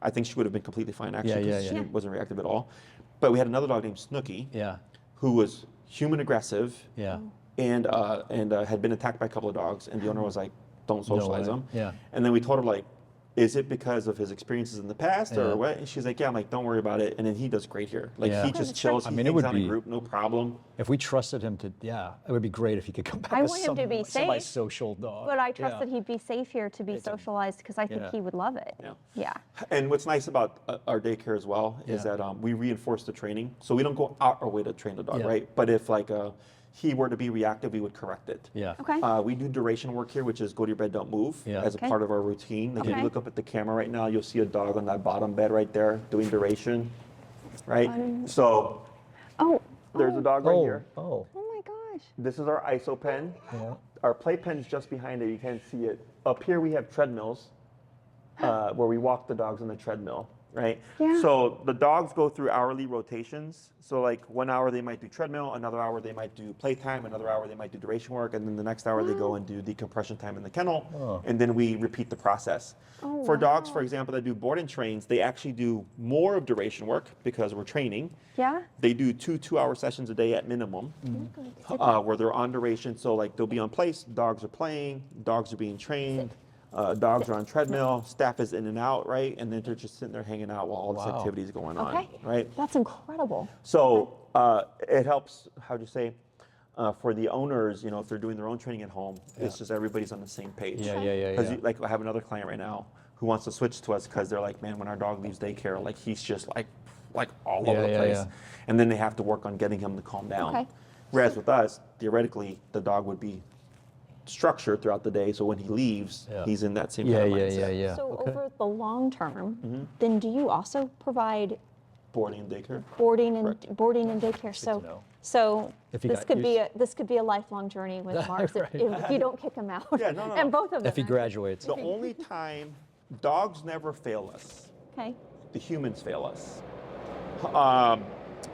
I think she would have been completely fine actually because yeah. she wasn't reactive at all. But we had another dog named Snooky Yeah. who was human aggressive Yeah. and had been attacked by a couple of dogs, and the owner was like, "Don't socialize way. them." Yeah. And then we told her like, is it because of his experiences in the past Yeah. or what? And she's like, yeah. I'm like, don't worry about it. And then he does great here. Like Yeah. he Okay, just that's chills. great. He I mean, it hangs would out in be- group, no problem. If we trusted him to, it would be great if he could come back I as want him to be safe, semi-social dog. But I trust Yeah. that he'd be safe here to be socialized because I think Yeah. he would love it. Yeah. Yeah. And what's nice about our daycare as well is Yeah. that we reinforce the training. So we don't go out our way to train the dog, Yeah. right? But if like he were to be reactive, we would correct it. Yeah. Okay. We do duration work here, which is go to your bed, don't move, Yeah. as a Okay. part of our routine. Like if Okay. you look up at the camera right now, you'll see a dog on that bottom bed right there doing duration, right? So Oh. there's a dog right Oh. here. Oh. Oh my gosh. This is our ISO pen. Yeah. Our play pen is just behind it. You can't see it. Up here we have treadmills where we walk the dogs on the treadmill, right? Yeah. So the dogs go through hourly rotations. So like 1 hour they might do treadmill, another hour they might do playtime, another hour they might do duration work, and then the next hour they go and do decompression time in the kennel, Oh. and then we repeat the process. Oh, For dogs, wow. for example, that do board and trains, they actually do more of duration work because we're training. Yeah. They do 2 2-hour sessions a day at minimum, where they're on duration. So like they'll be on place, dogs are playing, dogs are being trained, dogs are on treadmill, staff is in and out, right? And then they're just sitting there hanging out while all this Wow. activity is going on, Okay. right? That's incredible. So it helps, how'd you say, for the owners, if they're doing their own training at home, it's just everybody's on the same page. Yeah. Because like I have another client right now who wants to switch to us because they're like, man, when our dog leaves daycare, like he's just like all over the Yeah, place, yeah. and then they have to work on getting him to calm down. Okay. Whereas with us, theoretically, the dog would be structured throughout the day, so when he leaves, Yeah. he's in that same Yeah, kind of yeah, mindset. yeah. So Okay. over the long term, Mm-hmm. then do you also provide Boarding and daycare. boarding and Correct. boarding and daycare? to know. So If he this got could be used- this could be a lifelong journey with Mars Right. if you don't kick him out. Yeah, no. And both of them. If he actually. graduates. The only time dogs never fail us, Okay. the humans fail us.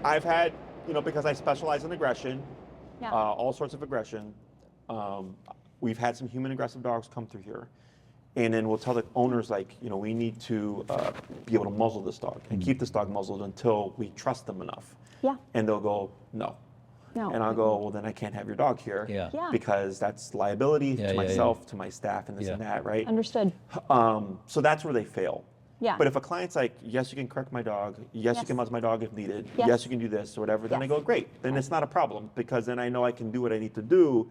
I've had, because I specialize in aggression, Yeah. all sorts of aggression. We've had some human aggressive dogs come through here. And then we'll tell the owners, like, we need to be able to muzzle this dog and keep this dog muzzled until we trust them enough. Yeah. And they'll go, no. No. And I'll go, well, then I can't have your dog here. Yeah. Yeah. Because that's liability Yeah, to yeah, myself, to my staff, and this and Yeah. that, right? Understood. So that's where they fail. Yeah. But if a client's like, yes, you can correct my dog, yes, you Yes. can muzzle my dog if needed, Yes. yes, you can do this or whatever, then I Yes. go, great. Then it's not a problem because then I know I can do what I need to do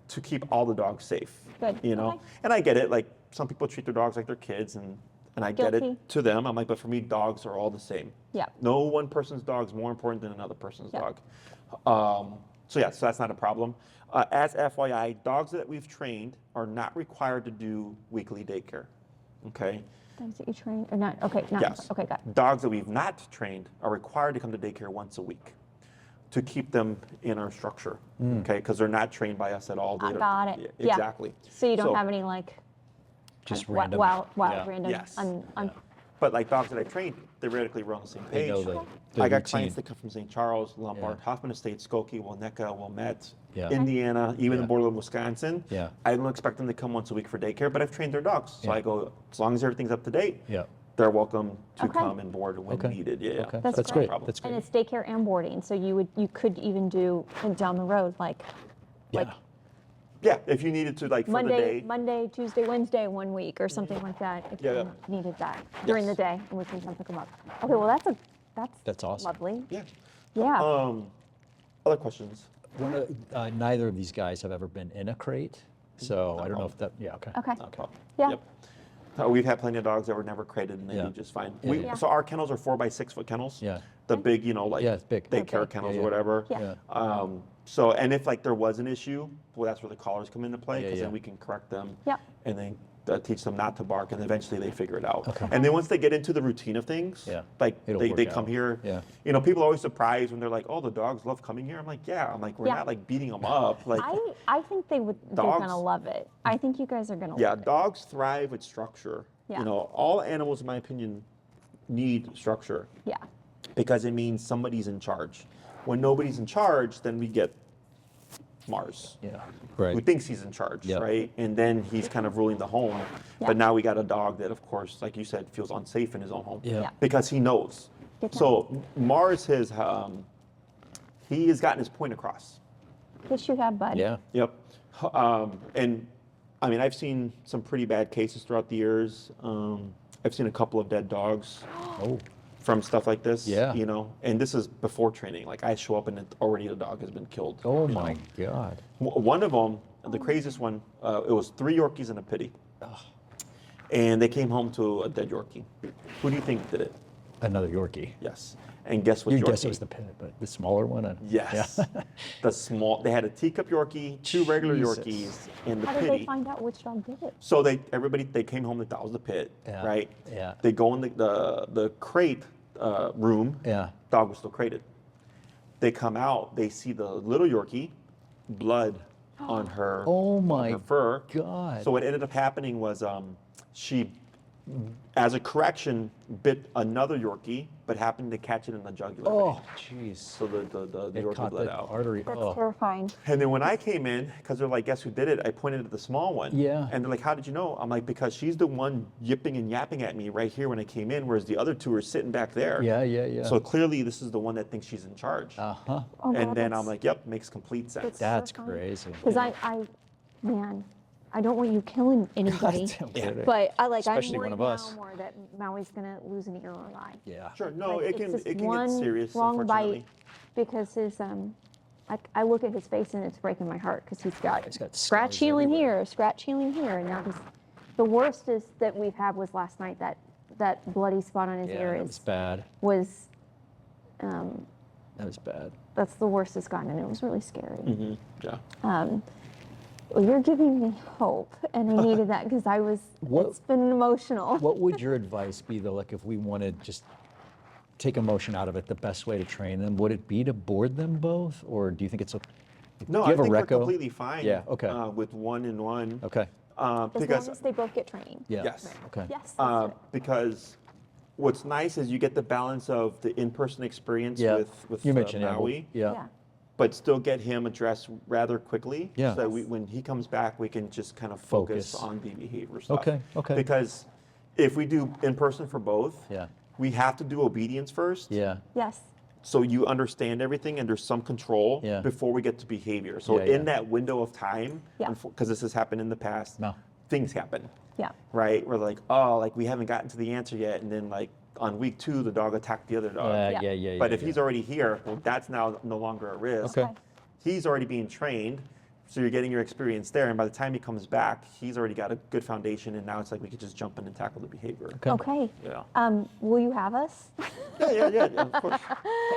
to keep all the dogs safe. Good. Okay. And I get it. Like some people treat their dogs like their kids, and I get Guilty. it to them. I'm like, but for me, dogs are all the same. Yeah. No one person's dog is more important than another person's Yeah. dog. So that's not a problem. As FYI, dogs that we've trained are not required to do weekly daycare. Okay. Dogs that you train or not? Okay. Not. Yes. Okay. Got it. Dogs that we've not trained are required to come to daycare once a week to keep them in our structure. Okay, because they're not trained by us at all. They don't- Got it. Yeah, Yeah. Exactly. So you don't have any Just wild, random. wild, Yeah. random. Yes. But like dogs that I trained, theoretically we're on the same They page. know the I got routine. clients that come from St. Charles, Lombard, Yeah. Hoffman Estate, Skokie, Winnetka, Wilmette, Yeah. Indiana, even Yeah. in Borderland, Wisconsin. Yeah. I don't expect them to come once a week for daycare, but I've trained their dogs. So Yeah. I go, as long as everything's up to date, Yeah. they're welcome to Okay. come and board when Okay. needed. Yeah. Okay. That's That's great. great. That's And great. it's daycare and boarding, so you could even do down the road like Yeah. Yeah, if you needed to, like for the day. Monday, Tuesday, Wednesday, 1 week or something like that. If Yeah, you needed that during the Yes. day, and we can pick them up. Okay, well that's That's awesome. lovely. Yeah. Yeah. Other questions? Neither of these guys have ever been in a crate, so I don't know if that. Yeah. Okay. Okay. Not a problem. Yeah. Yep. We've had plenty of dogs that were never crated and they Yeah. do just fine. Yeah, yeah. So our kennels are 4x6 foot kennels. Yeah. The big, like Yeah, it's big. They're daycare big. kennels Yeah, or yeah. whatever. Yeah. Yeah. And if like there was an issue, well, that's where the collars come into play Yeah, because yeah. then we can correct them. Yep. And then teach them not to bark, and eventually they figure it out. Okay. And then once they get into the routine of things, Yeah. like It'll they work come out. here. Yeah. People are always surprised when they're like, "Oh, the dogs love coming here." I'm like, "Yeah." I'm like, "We're Yeah. not like beating them up." Like, I think they're Dogs- gonna love it. I think you guys are gonna yeah, love it. dogs thrive with structure. Yeah. All animals, in my opinion, need structure Yeah. because it means somebody's in charge. When nobody's in charge, then we get Mars, Yeah. who Right. thinks he's in charge, Yeah. right? And then he's kind of ruling the home. Yeah. But now we got a dog that, of course, like you said, feels unsafe in his own home Yeah. Yeah. because he knows. Good So Mars he has gotten his point across. Yes, you have, bud. Yeah. Yep. And I mean, I've seen some pretty bad cases throughout the years. I've seen a couple of dead dogs Oh, from stuff like this. Yeah. You know, and this is before training. Like I show up and already the dog has been killed. oh you my know. God. One of them, the craziest one, it was 3 Yorkies and a Pitty. And they came home to a dead Yorkie. Who do you think did it? Another Yorkie. Yes. And guess what You Yorkie? guess it was the pit, but the smaller one. Yes. Yeah. The small, they had a teacup Yorkie, 2 regular Jesus. Yorkies, and the How did they Pitty. find out which dog did it? So they came home, they thought it was the pit, Yeah, right? yeah. They go in the crate room, Yeah. dog was still crated. They come out, they see the little Yorkie, blood on her, Oh on my her fur. God. So what ended up happening was she, as a correction, bit another Yorkie, but happened to catch it in the jugular vein. Oh, jeez. So the It Yorkie caught bled the out. artery. That's Oh. terrifying. And then when I came in, because they're like, guess who did it? I pointed at the small one. Yeah. And they're like, how did you know? I'm like, because she's the one yipping and yapping at me right here when I came in, whereas the other 2 are sitting back there. Yeah, yeah, yeah. So clearly this is the one that thinks she's in charge. Uh-huh. Oh, And God, then that's- I'm like, yep, makes complete sense. That's terrifying. crazy. Because man, I don't want you killing anybody. Damn kidding. But Especially I'm one worried of us. now more that Maui's gonna lose an ear or an eye. Yeah. Sure, no, Like, it it's can just it can one get serious, wrong unfortunately. bite because his I look at his face and it's breaking my heart because he's got got scratch scars healing everywhere. here, scratch healing here, and now he's the worst is that we've had was last night that bloody spot on his Yeah, ear that was is bad. That was bad. that's the worst it's gotten, and it was really scary. Mhm, yeah. Well, you're giving me hope, and I needed that because it's been emotional. What would your advice be though, like if we want to just take emotion out of it, the best way to train them, would it be to board them both? Or do you think it's a, No, do I you have think a they're reco? completely fine. Yeah, okay. With 1 and 1. Okay. As Because long as they both get training. Yeah. Yes. Okay. Yes. That's it. because what's nice is you get the balance of the in-person experience Yeah. with You mentioned Maui, Yeah. but still get him addressed rather quickly. Yeah. So that when he comes back, we can just kind of focus Focus. on the behavior stuff. Okay, okay. Because if we do in-person for both, Yeah. we have to do obedience first. Yeah. Yes. So you understand everything and there's some control Yeah. before we get to behavior. So Yeah, in yeah. that window of time, Yeah. because this has happened in the past, No. things happen. Yeah. Right? We're like, oh, like we haven't gotten to the answer yet. And then like on week 2, the dog attacked the other dog. Yeah. Yeah. But if he's already here, well, that's now no longer a risk. Okay. He's already being trained. So you're getting your experience there. And by the time he comes back, he's already got a good foundation. And now it's like we could just jump in and tackle the behavior. Okay. Okay. Yeah. Will you have us? Yeah, of course.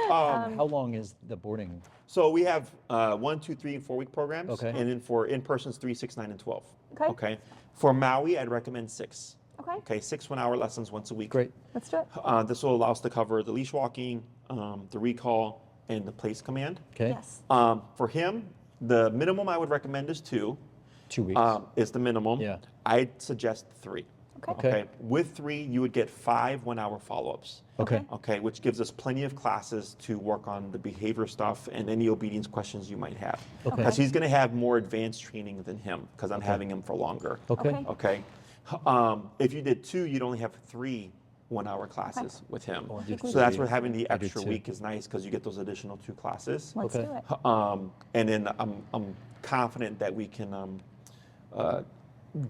How long is the boarding? So we have 1, 2, 3, and 4 week programs. Okay. And then for in-persons, 3, 6, 9, and 12. Okay. For Maui, I'd recommend 6. Okay. Okay, 6 1-hour lessons once a week. Great. Let's do it. This will allow us to cover the leash walking, the recall, and the place command. Okay. Yes. For him, the minimum I would recommend is 2. 2 weeks. Is the minimum. Yeah. I'd suggest 3. Okay. Okay. With 3, you would get 5 1-hour follow-ups. Okay. Okay, which gives us plenty of classes to work on the behavior stuff and any obedience questions you might have. Okay. Because he's going to have more advanced training than him because I'm having him for longer. Okay. Okay. If you did 2, you'd only have 3 1-hour classes with him. Oh, I did So that's three. where having the I did extra 2. week is nice because you get those additional 2 classes. Let's Okay. do it. And then I'm confident that we can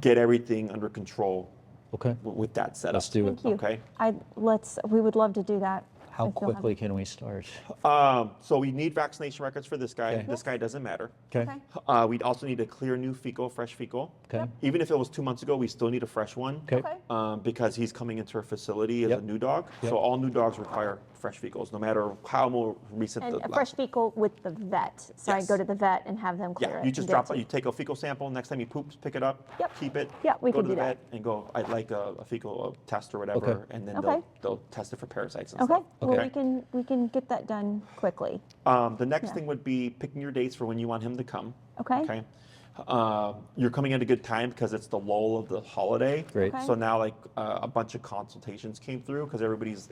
get everything under control Okay. with that setup. Let's do it. Thank you. Okay. We would love to do that. How if you'll have- quickly can we start? So we need vaccination records for this guy. Okay. This guy doesn't matter. Okay. Okay. We'd also need a clear new fecal, fresh fecal. Okay. Even if it was 2 months ago, we still need a fresh one. Okay. Okay. Because he's coming into our facility as Yep. a new dog. Yep. So all new dogs require fresh fecals, no matter how more recent And the a last- fresh fecal with the vet. So I Yes. go to the vet and have them clear it. Yeah, you and just get drop to it. You take a fecal sample. Next time he poops, pick it up, Yep. keep it. Yeah, we go can to the do that. vet and go. I'd like a fecal test or whatever, Okay. and then Okay. they'll test it for parasites and Okay. stuff. Well, Okay. we can get that done quickly. The next Yeah. thing would be picking your dates for when you want him to come. Okay. Okay. You're coming at a good time because it's the lull of the holiday. Great. Okay. So now, like a bunch of consultations came through because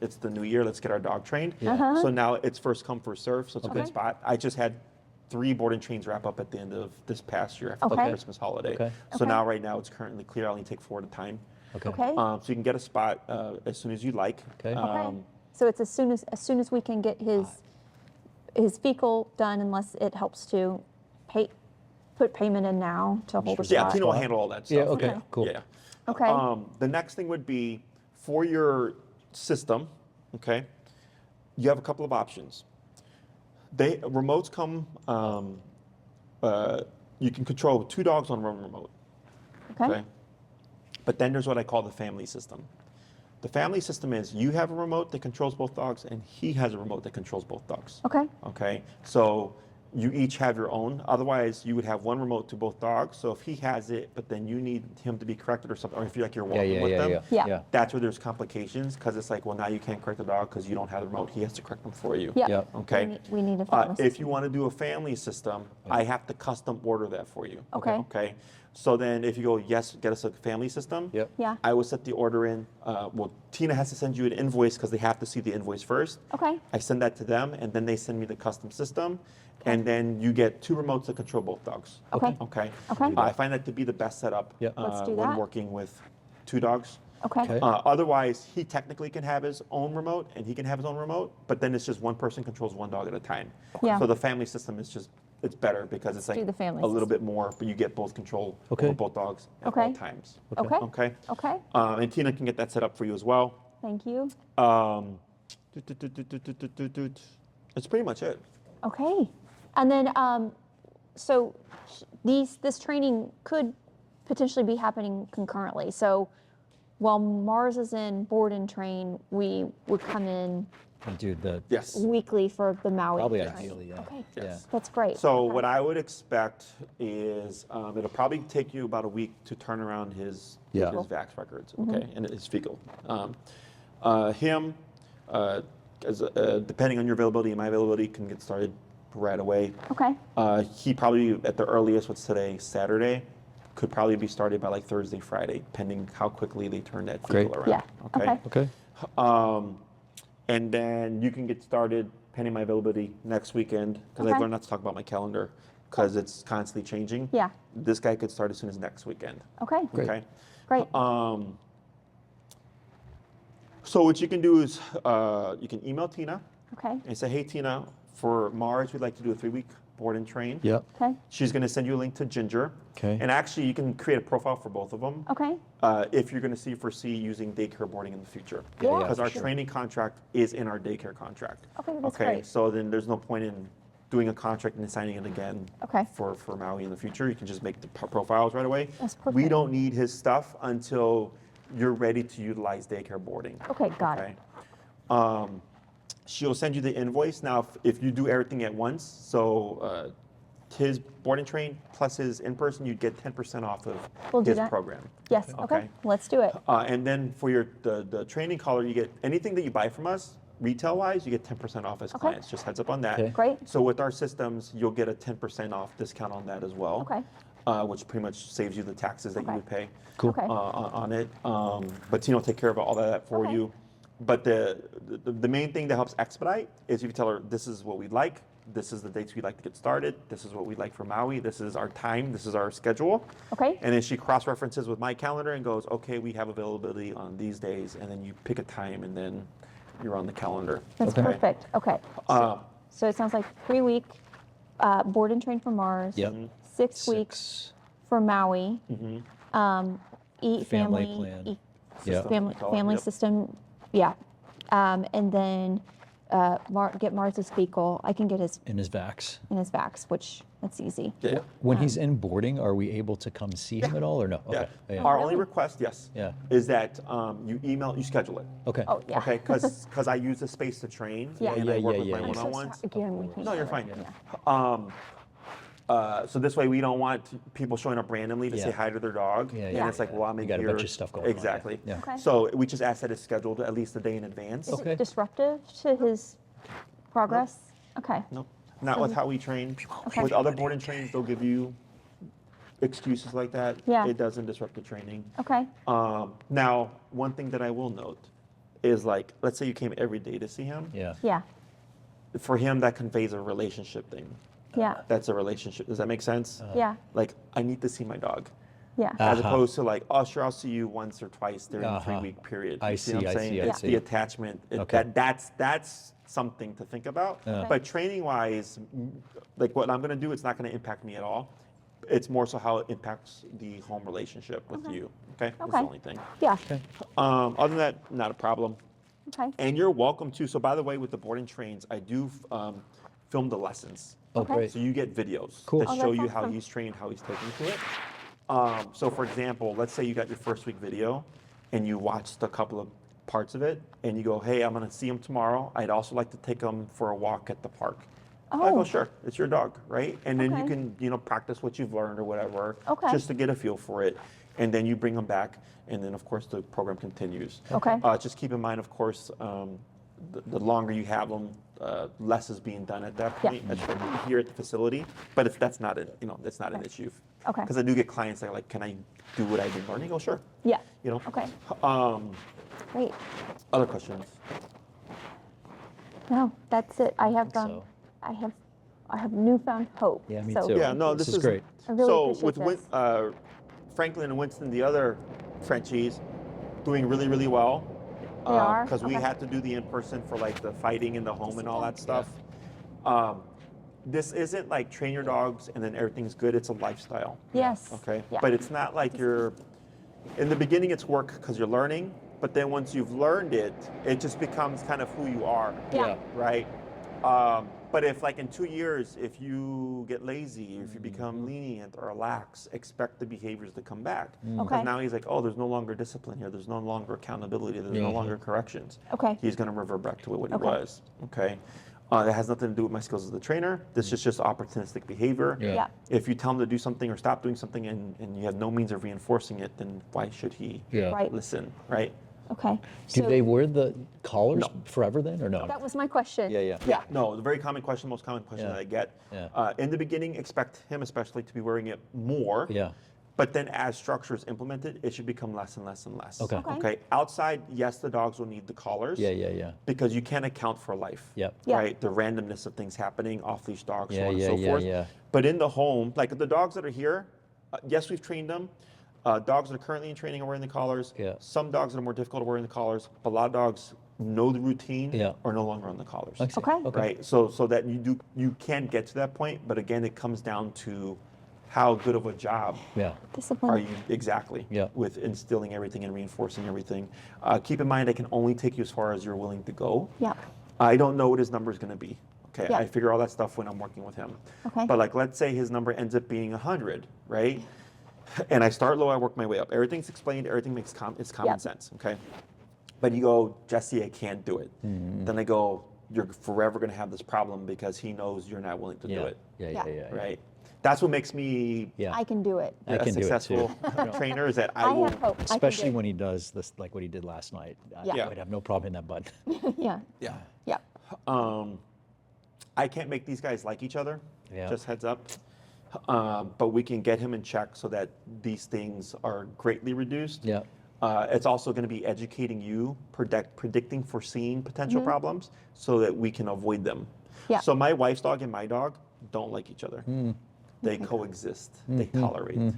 it's the new year. Let's get our dog trained. Yeah. Uh-huh. So now it's first come first serve. So it's a Okay. good spot. I just had 3 board and trains wrap up at the end of this past year after the Okay. Christmas holiday. Okay. So Okay. now right now it's currently clear. I only take 4 at a time. Okay. Okay. So you can get a spot as soon as you like. Okay. Okay. So it's as soon as we can get his fecal done, unless it helps to put payment in now to hold a Yeah, spot? Tina will handle all that stuff. Yeah, okay, cool. Yeah. Okay. The next thing would be for your system, okay, you have a couple of options. Remotes come, you can control 2 dogs on one remote, Okay. But then there's what I call the family system. The family system is you have a remote that controls both dogs, and he has a remote that controls both dogs. Okay. Okay, so you each have your own. Otherwise, you would have one remote to both dogs. So if he has it, but then you need him to be corrected or something, or if you're like you're walking with them, Yeah. that's where there's complications because it's like, well, now you can't correct the dog because you don't have the remote. He has to correct them for you. Yeah. Yep. Okay. We need a family If you want to do a family system, I have to custom order that for you. Okay. Okay. So then if you go, yes, get us a family system. Yep. Yeah. I will set the order in. Well, Tina has to send you an invoice because they have to see the invoice first. Okay. I send that to them, and then they send me the custom system, and then you get 2 remotes that control both dogs. Okay. Okay. Okay. I find that to be the best setup Yep. Let's do when that. working with 2 dogs. Okay. Okay. Otherwise, he technically can have his own remote, and he can have his own remote, but then it's just one person controls one dog at a time. Yeah. So the family system is just, it's better because it's like do the family a little system. bit more, but you get both control Okay. over both dogs at Okay. all times. Okay. Okay. Okay. And Tina can get that set up for you as well. Thank you. That's pretty much it. Okay. And then, so this training could potentially be happening concurrently. So while Mars is in board and train, we would come in And do the, Yes. weekly for the Maui. probably training. ideally, yeah. Okay. Yes. That's great. So Okay. what I would expect is it'll probably take you about a week to turn around his Yeah. VAX records, Mm-hmm. okay, and his fecal. Him, depending on your availability and my availability, can get started right away. Okay. He probably, at the earliest, what's today, Saturday, could probably be started by like Thursday, Friday, depending how quickly they turn that fecal Great. around. Yeah. Okay. okay, And then you can get started, pending my availability, next weekend, because I've Okay. learned not to talk about my calendar, because it's constantly changing. Yeah. This guy could start as soon as next weekend. Okay. Great. Okay. Great. So what you can do is you can email Tina Okay. and say, hey, Tina, for Mars, we'd like to do a 3-week board and train. yep, Okay. She's going to send you a link to Ginger. Okay. And actually, you can create a profile for both of them. Okay. If you're going to foresee using daycare boarding in the future. Yeah, Because our sure. training contract is in our daycare contract. Okay, that's Okay, great. so then there's no point in doing a contract and then signing it again Okay. for Maui in the future. You can just make the profiles right away. That's We perfect. don't need his stuff until you're ready to utilize daycare boarding. Okay, got it. She'll send you the invoice. Now, if you do everything at once, so his board and train plus his in-person, you'd get 10% off of We'll do his that. program. Yes. Okay. Okay. Let's do it. And then for the training collar, you get anything that you buy from us, retail-wise, you get 10% off as Okay. clients. Just heads up on that. Okay. Great. So with our systems, you'll get a 10% off discount on that as well. Okay. Which pretty much saves you the taxes that Okay. you would pay Cool. Okay. on it. But Tina will take care of all that for Okay. you. But the main thing that helps expedite is if you tell her, this is what we'd like, this is the dates we'd like to get started, this is what we'd like for Maui, this is our time, this is our schedule. Okay. And then she cross-references with my calendar and goes, okay, we have availability on these days, and then you pick a time and then you're on the calendar. That's Okay. perfect. Okay. So it sounds like 3-week board and train for Mars. Yep. 6 weeks 6, for Maui. Family Eat family. plan. Eat Yeah. family Call it, family yep. system. Yeah. And then get Mars's fecal. I can get his in his VAX. in his VAX, which that's easy. Yeah. When he's in boarding, are we able to come see him at all or no? Yeah. Okay. Our really? only request, yes, Yeah. is that you schedule it. Okay. Oh yeah. Okay, because I use the space to train Yeah. and Yeah, I work yeah, with yeah, my yeah. I'm so one-on-ones. sorry. Again, we can't No, you're do fine. it. Yeah. So this way we don't want people showing up randomly to say Yeah. hi to their dog. Yeah, And yeah. it's like, well, I'm You in got a here. bunch of stuff going on, yeah. Exactly. Yeah. Okay. So we just ask that it's scheduled at least a day in advance. Is Okay. it disruptive to his progress? Okay. Nope. Not with how we train. Okay. With other board and trains, they'll give you excuses like that. Yeah. It doesn't disrupt the training. Okay. Now, one thing that I will note is like, let's say you came every day to see him. Yeah. Yeah. For him, that conveys a relationship thing. Yeah. That's a relationship. Does that make sense? Yeah. Like, I need to see my dog. Yeah. As Uh-huh. opposed to like, oh, sure, I'll see you once or twice during the Uh-huh. 3-week period. I You see, what I'm I saying? see, I It's see. the attachment. Okay. That's something to think about. Yeah. But training wise, like what I'm going to do, it's not going to impact me at all. It's more so how it impacts the home relationship with you. Okay, that's the Okay. only thing. Yeah. Other than that, not a problem. Okay. And you're welcome to. So by the way, with the boarding trains, I do film the lessons. Oh, Okay. great. So you get videos Cool. that Oh, show that's you how awesome. he's trained, how he's taken to it. So for example, let's say you got your first week video and you watched a couple of parts of it and you go, hey, I'm going to see him tomorrow. I'd also like to take him for a walk at the park. I go, Oh. sure, it's your dog, right? And then you Okay. can, practice what you've learned or whatever, Okay. just to get a feel for it. And then you bring them back, and then of course the program continues. Okay. Just keep in mind, of course, the longer you have them, less is being done at that Yeah. point here at the facility. But if that's not that's not an issue. Okay. Because I do get clients that are like, can I do what I've been learning? I go, sure. Yeah. Okay. Great. Other questions? No, that's it. I have so. I have newfound hope. Yeah, me So too. Yeah, no, This this is great. I really so appreciate with this. Franklin and Winston, the other Frenchies, doing really, really well. They are? Because we Okay. had to do the in-person for like the fighting in the home and all that stuff. This isn't like train your dogs and then everything's good. It's a lifestyle. Yes. Okay. Yeah. But it's not like in the beginning it's work because you're learning, but then once you've learned it, it just becomes kind of who you are. Yeah. Right. But if like in 2 years, if you get lazy, if you become lenient or lax, expect the behaviors to come back. Okay. Because now he's like, oh, there's no longer discipline here. There's no longer accountability. There's no longer corrections. Okay. He's going to revert back to what he Okay. was. Okay. It has nothing to do with my skills as a trainer. This is just opportunistic behavior. Yeah. If you tell him to do something or stop doing something and you have no means of reinforcing it, then why should he Right. listen, right? Okay. Do So they wear the collars No. forever then, or no? that was my question. Yeah. No, the very common question, most common question Yeah. that I get. Yeah. In the beginning, expect him especially to be wearing it more. Yeah. But then as structure is implemented, it should become less and less and less. Okay. Okay. Outside, yes, the dogs will need the collars. Yeah. Because you can't account for life. Yep. Yeah. Right? The randomness of things happening, off-leash dogs, so Yeah, on yeah, and so yeah, forth. yeah. But in the home, like the dogs that are here, yes, we've trained them. Dogs that are currently in training are wearing the collars. Yeah. Some dogs that are more difficult are wearing the collars. But a lot of dogs know the routine Yeah. are no longer on the collars. I see. Okay. Right? So that you can get to that point, but again, it comes down to how good of a job Yeah. Discipline. are you exactly Yeah. with instilling everything and reinforcing everything. Keep in mind, I can only take you as far as you're willing to go. Yeah. I don't know what his number is going to be. Okay, Yeah. I figure all that stuff when I'm working with him. Okay. But like, let's say his number ends up being 100, right? And I start low, I work my way up. Everything's explained, everything makes it's common Yeah. sense, okay? But you go, Jesse, I can't do it. Mm-hmm. Then I go, you're forever going to have this problem because he knows you're not willing to do it, Yeah. right? That's what makes me Yeah. I can do it. I a can do it successful too. trainer is that I I will. have hope. I can do Especially it. when he does this, like what he did last night. Yeah. I would have no problem hitting that button. Yeah. Yeah. Yeah. I can't make these guys like each other. Yeah. Just heads up. But we can get him in check so that these things are greatly reduced. Yeah. It's also going to be educating you, predicting, foreseeing potential problems so that we can avoid them. Yeah. So my wife's dog and my dog don't like each other. They coexist. They tolerate.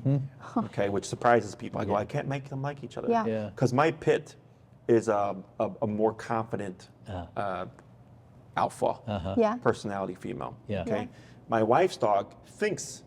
Okay, which surprises people. I go, I can't make them like each other. Yeah. Yeah. Because my pit is a more confident alpha Yeah. personality female. Yeah. Okay. My wife's dog thinks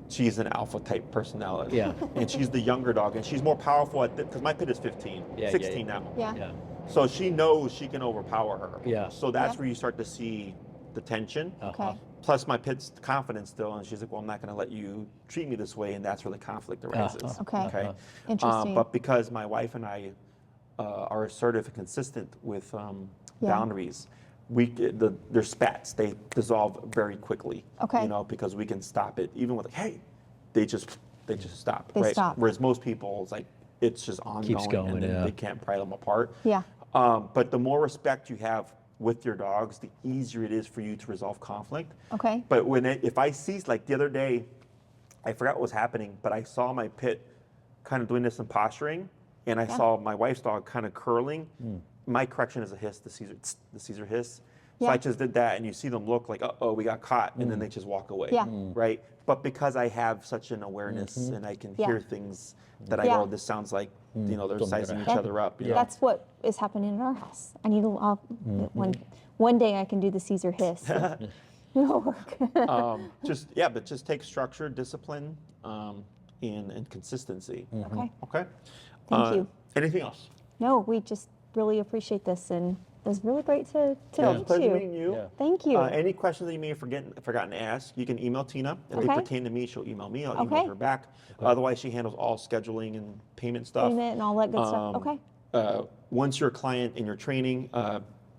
she's an alpha type personality. Yeah. And she's the younger dog, and she's more powerful because my pit is 15, Yeah, 16 yeah. now. Yeah. Yeah. So she knows she can overpower her. Yeah. So that's Yeah. where you start to see the tension. Okay. Plus my pit's confident still, and she's like, well, I'm not going to let you treat me this way, and that's where the conflict arises. Okay. Interesting. But because my wife and I are assertive and consistent with boundaries, their spats, they dissolve very quickly. Okay. You know, because we can stop it. Even with like, hey, they just stop. They right? stop. Whereas most people, it's like, it's just ongoing, going, and then yeah. they can't pry them apart. Yeah. But the more respect you have with your dogs, the easier it is for you to resolve conflict. Okay. But if I see, like the other day, I forgot what was happening, but I saw my pit kind of doing this in posturing, and I saw my wife's dog kind of curling. My correction is a hiss, the Cesar hiss. So Yeah. I just did that, and you see them look like, uh-oh, we got caught, and then they just walk away. Yeah. Right? But because I have such an awareness and I can Yeah. hear things that I Yeah. go, this sounds like, they're Something sizing gonna each happen. other up. You know? That's what is happening in our house. I need one day I can do the Caesar hiss. No work. But just take structure, discipline, and consistency. Okay. Okay. Thank you. Anything else? No, we just really appreciate this, and it was really great to meet Pleasure you. meeting you. Yeah. Thank you. Any questions that you may have forgotten to ask, you can email Tina. If they Okay. pertain to me, she'll email me. I'll Okay. email her back. Otherwise, she handles all scheduling and payment stuff. Payment and all that good stuff. Okay. Once you're a client in your training,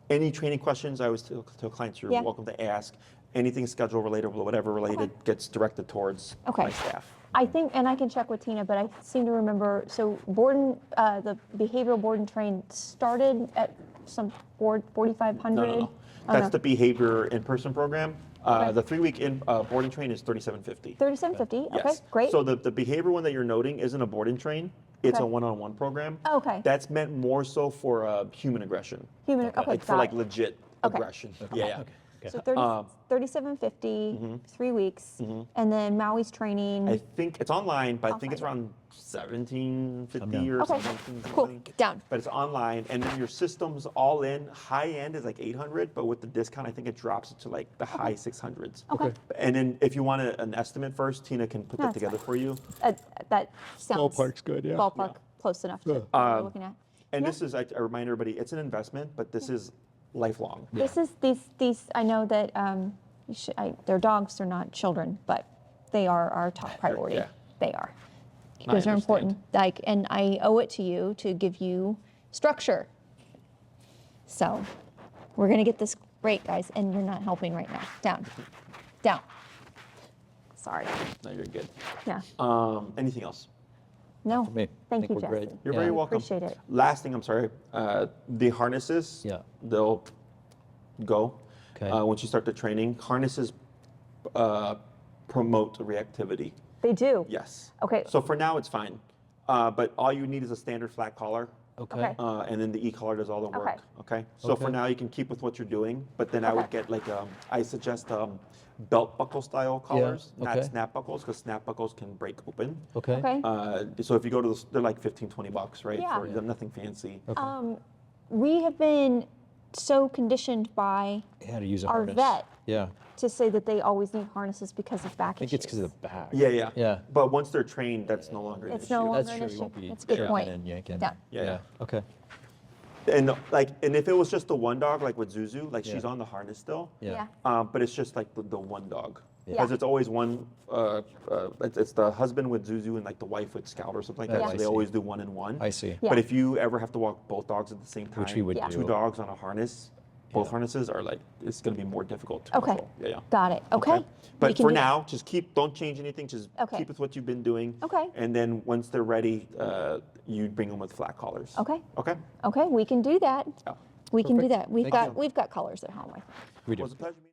any training questions, I always tell clients you're Yeah. welcome to ask. Anything schedule related or whatever related gets directed towards my staff. I think, and I can check with Tina, but I seem to remember, so the behavioral board and train started at some 4,500? No. That's the behavior in-person program. Okay. The 3-week board and train is $3,750. $3,750, okay, Yes. great. So the behavior one that you're noting isn't a board and train. It's Okay. a one-on-one program. Okay. That's meant more so for human aggression. Okay, Like for got like it. legit Okay. aggression. Yeah. So 3750, 3 weeks, and then Maui's training. I think it's online, but I I'll think it's find around 1750 down. or Okay, something. cool, down. But it's online, and then your systems all in. High end is like 800, but with the discount, I think it drops it to like the high 600s. Okay. And then if you want an estimate first, Tina can put that That's together fine. for you. That sounds Ballpark's good, yeah. Ballpark close enough to what we're looking at. And Yeah. this is, I remind everybody, it's an investment, but this is lifelong. This is these. I know that they're dogs. They're not children, but they are our top priority. Yeah. They are. I Those are understand. important. Like, and I owe it to you to give you structure. So, we're gonna get this great, guys. And you're not helping right now. Down. Sorry. No, you're good. Yeah. Anything else? No. me. I Thank think you, we're Jesse. great. You're Yeah. very welcome. Appreciate it. Last thing, I'm sorry. The harnesses, Yeah. they'll go. Okay. Once you start the training, harnesses promote reactivity. They do. Yes. Okay. So for now, it's fine. But all you need is a standard flat collar. Okay. And then the e-collar does all the work. Okay. Okay. So for Okay. now, you can keep with what you're doing, but then I would Okay. get like I suggest belt buckle style collars, not okay. snap buckles, because snap buckles can break open. Okay. Okay. So if you go to they're like $15-20, right? Yeah. For nothing fancy. We have been so conditioned by How to use a our harness. vet Yeah. to say that they always need harnesses because of back I think issues. it's because of the back. Yeah. Yeah. But once they're trained, that's no longer an It's issue. no longer That's an true. You issue. won't be That's a good yapping point. and yanking. Yeah. Yeah. Okay. And if it was just the one dog, like with Zuzu, like she's Yeah. on the harness still. Yeah. But it's just like the one dog. Yeah. Because it's always one, it's the husband with Zuzu and like the wife with Scout or something like that. Oh, So I they see. always do one and one. I see. Yeah. But if you ever have to walk both dogs at the same time, Which we would Yeah. two do. dogs on a harness, both Yeah. harnesses are like, it's going to be more difficult to Okay. control. Yeah. Got it. Okay. We But can for do that. now, just don't change anything. Just Okay. keep with what you've been doing. Okay. And then once they're ready, you bring them with flat collars. Okay. Okay. Okay, we can do that. Yeah. We can do Perfect. that. We've Thank you. got colors at home, I think. We Well, do. it was a pleasure meeting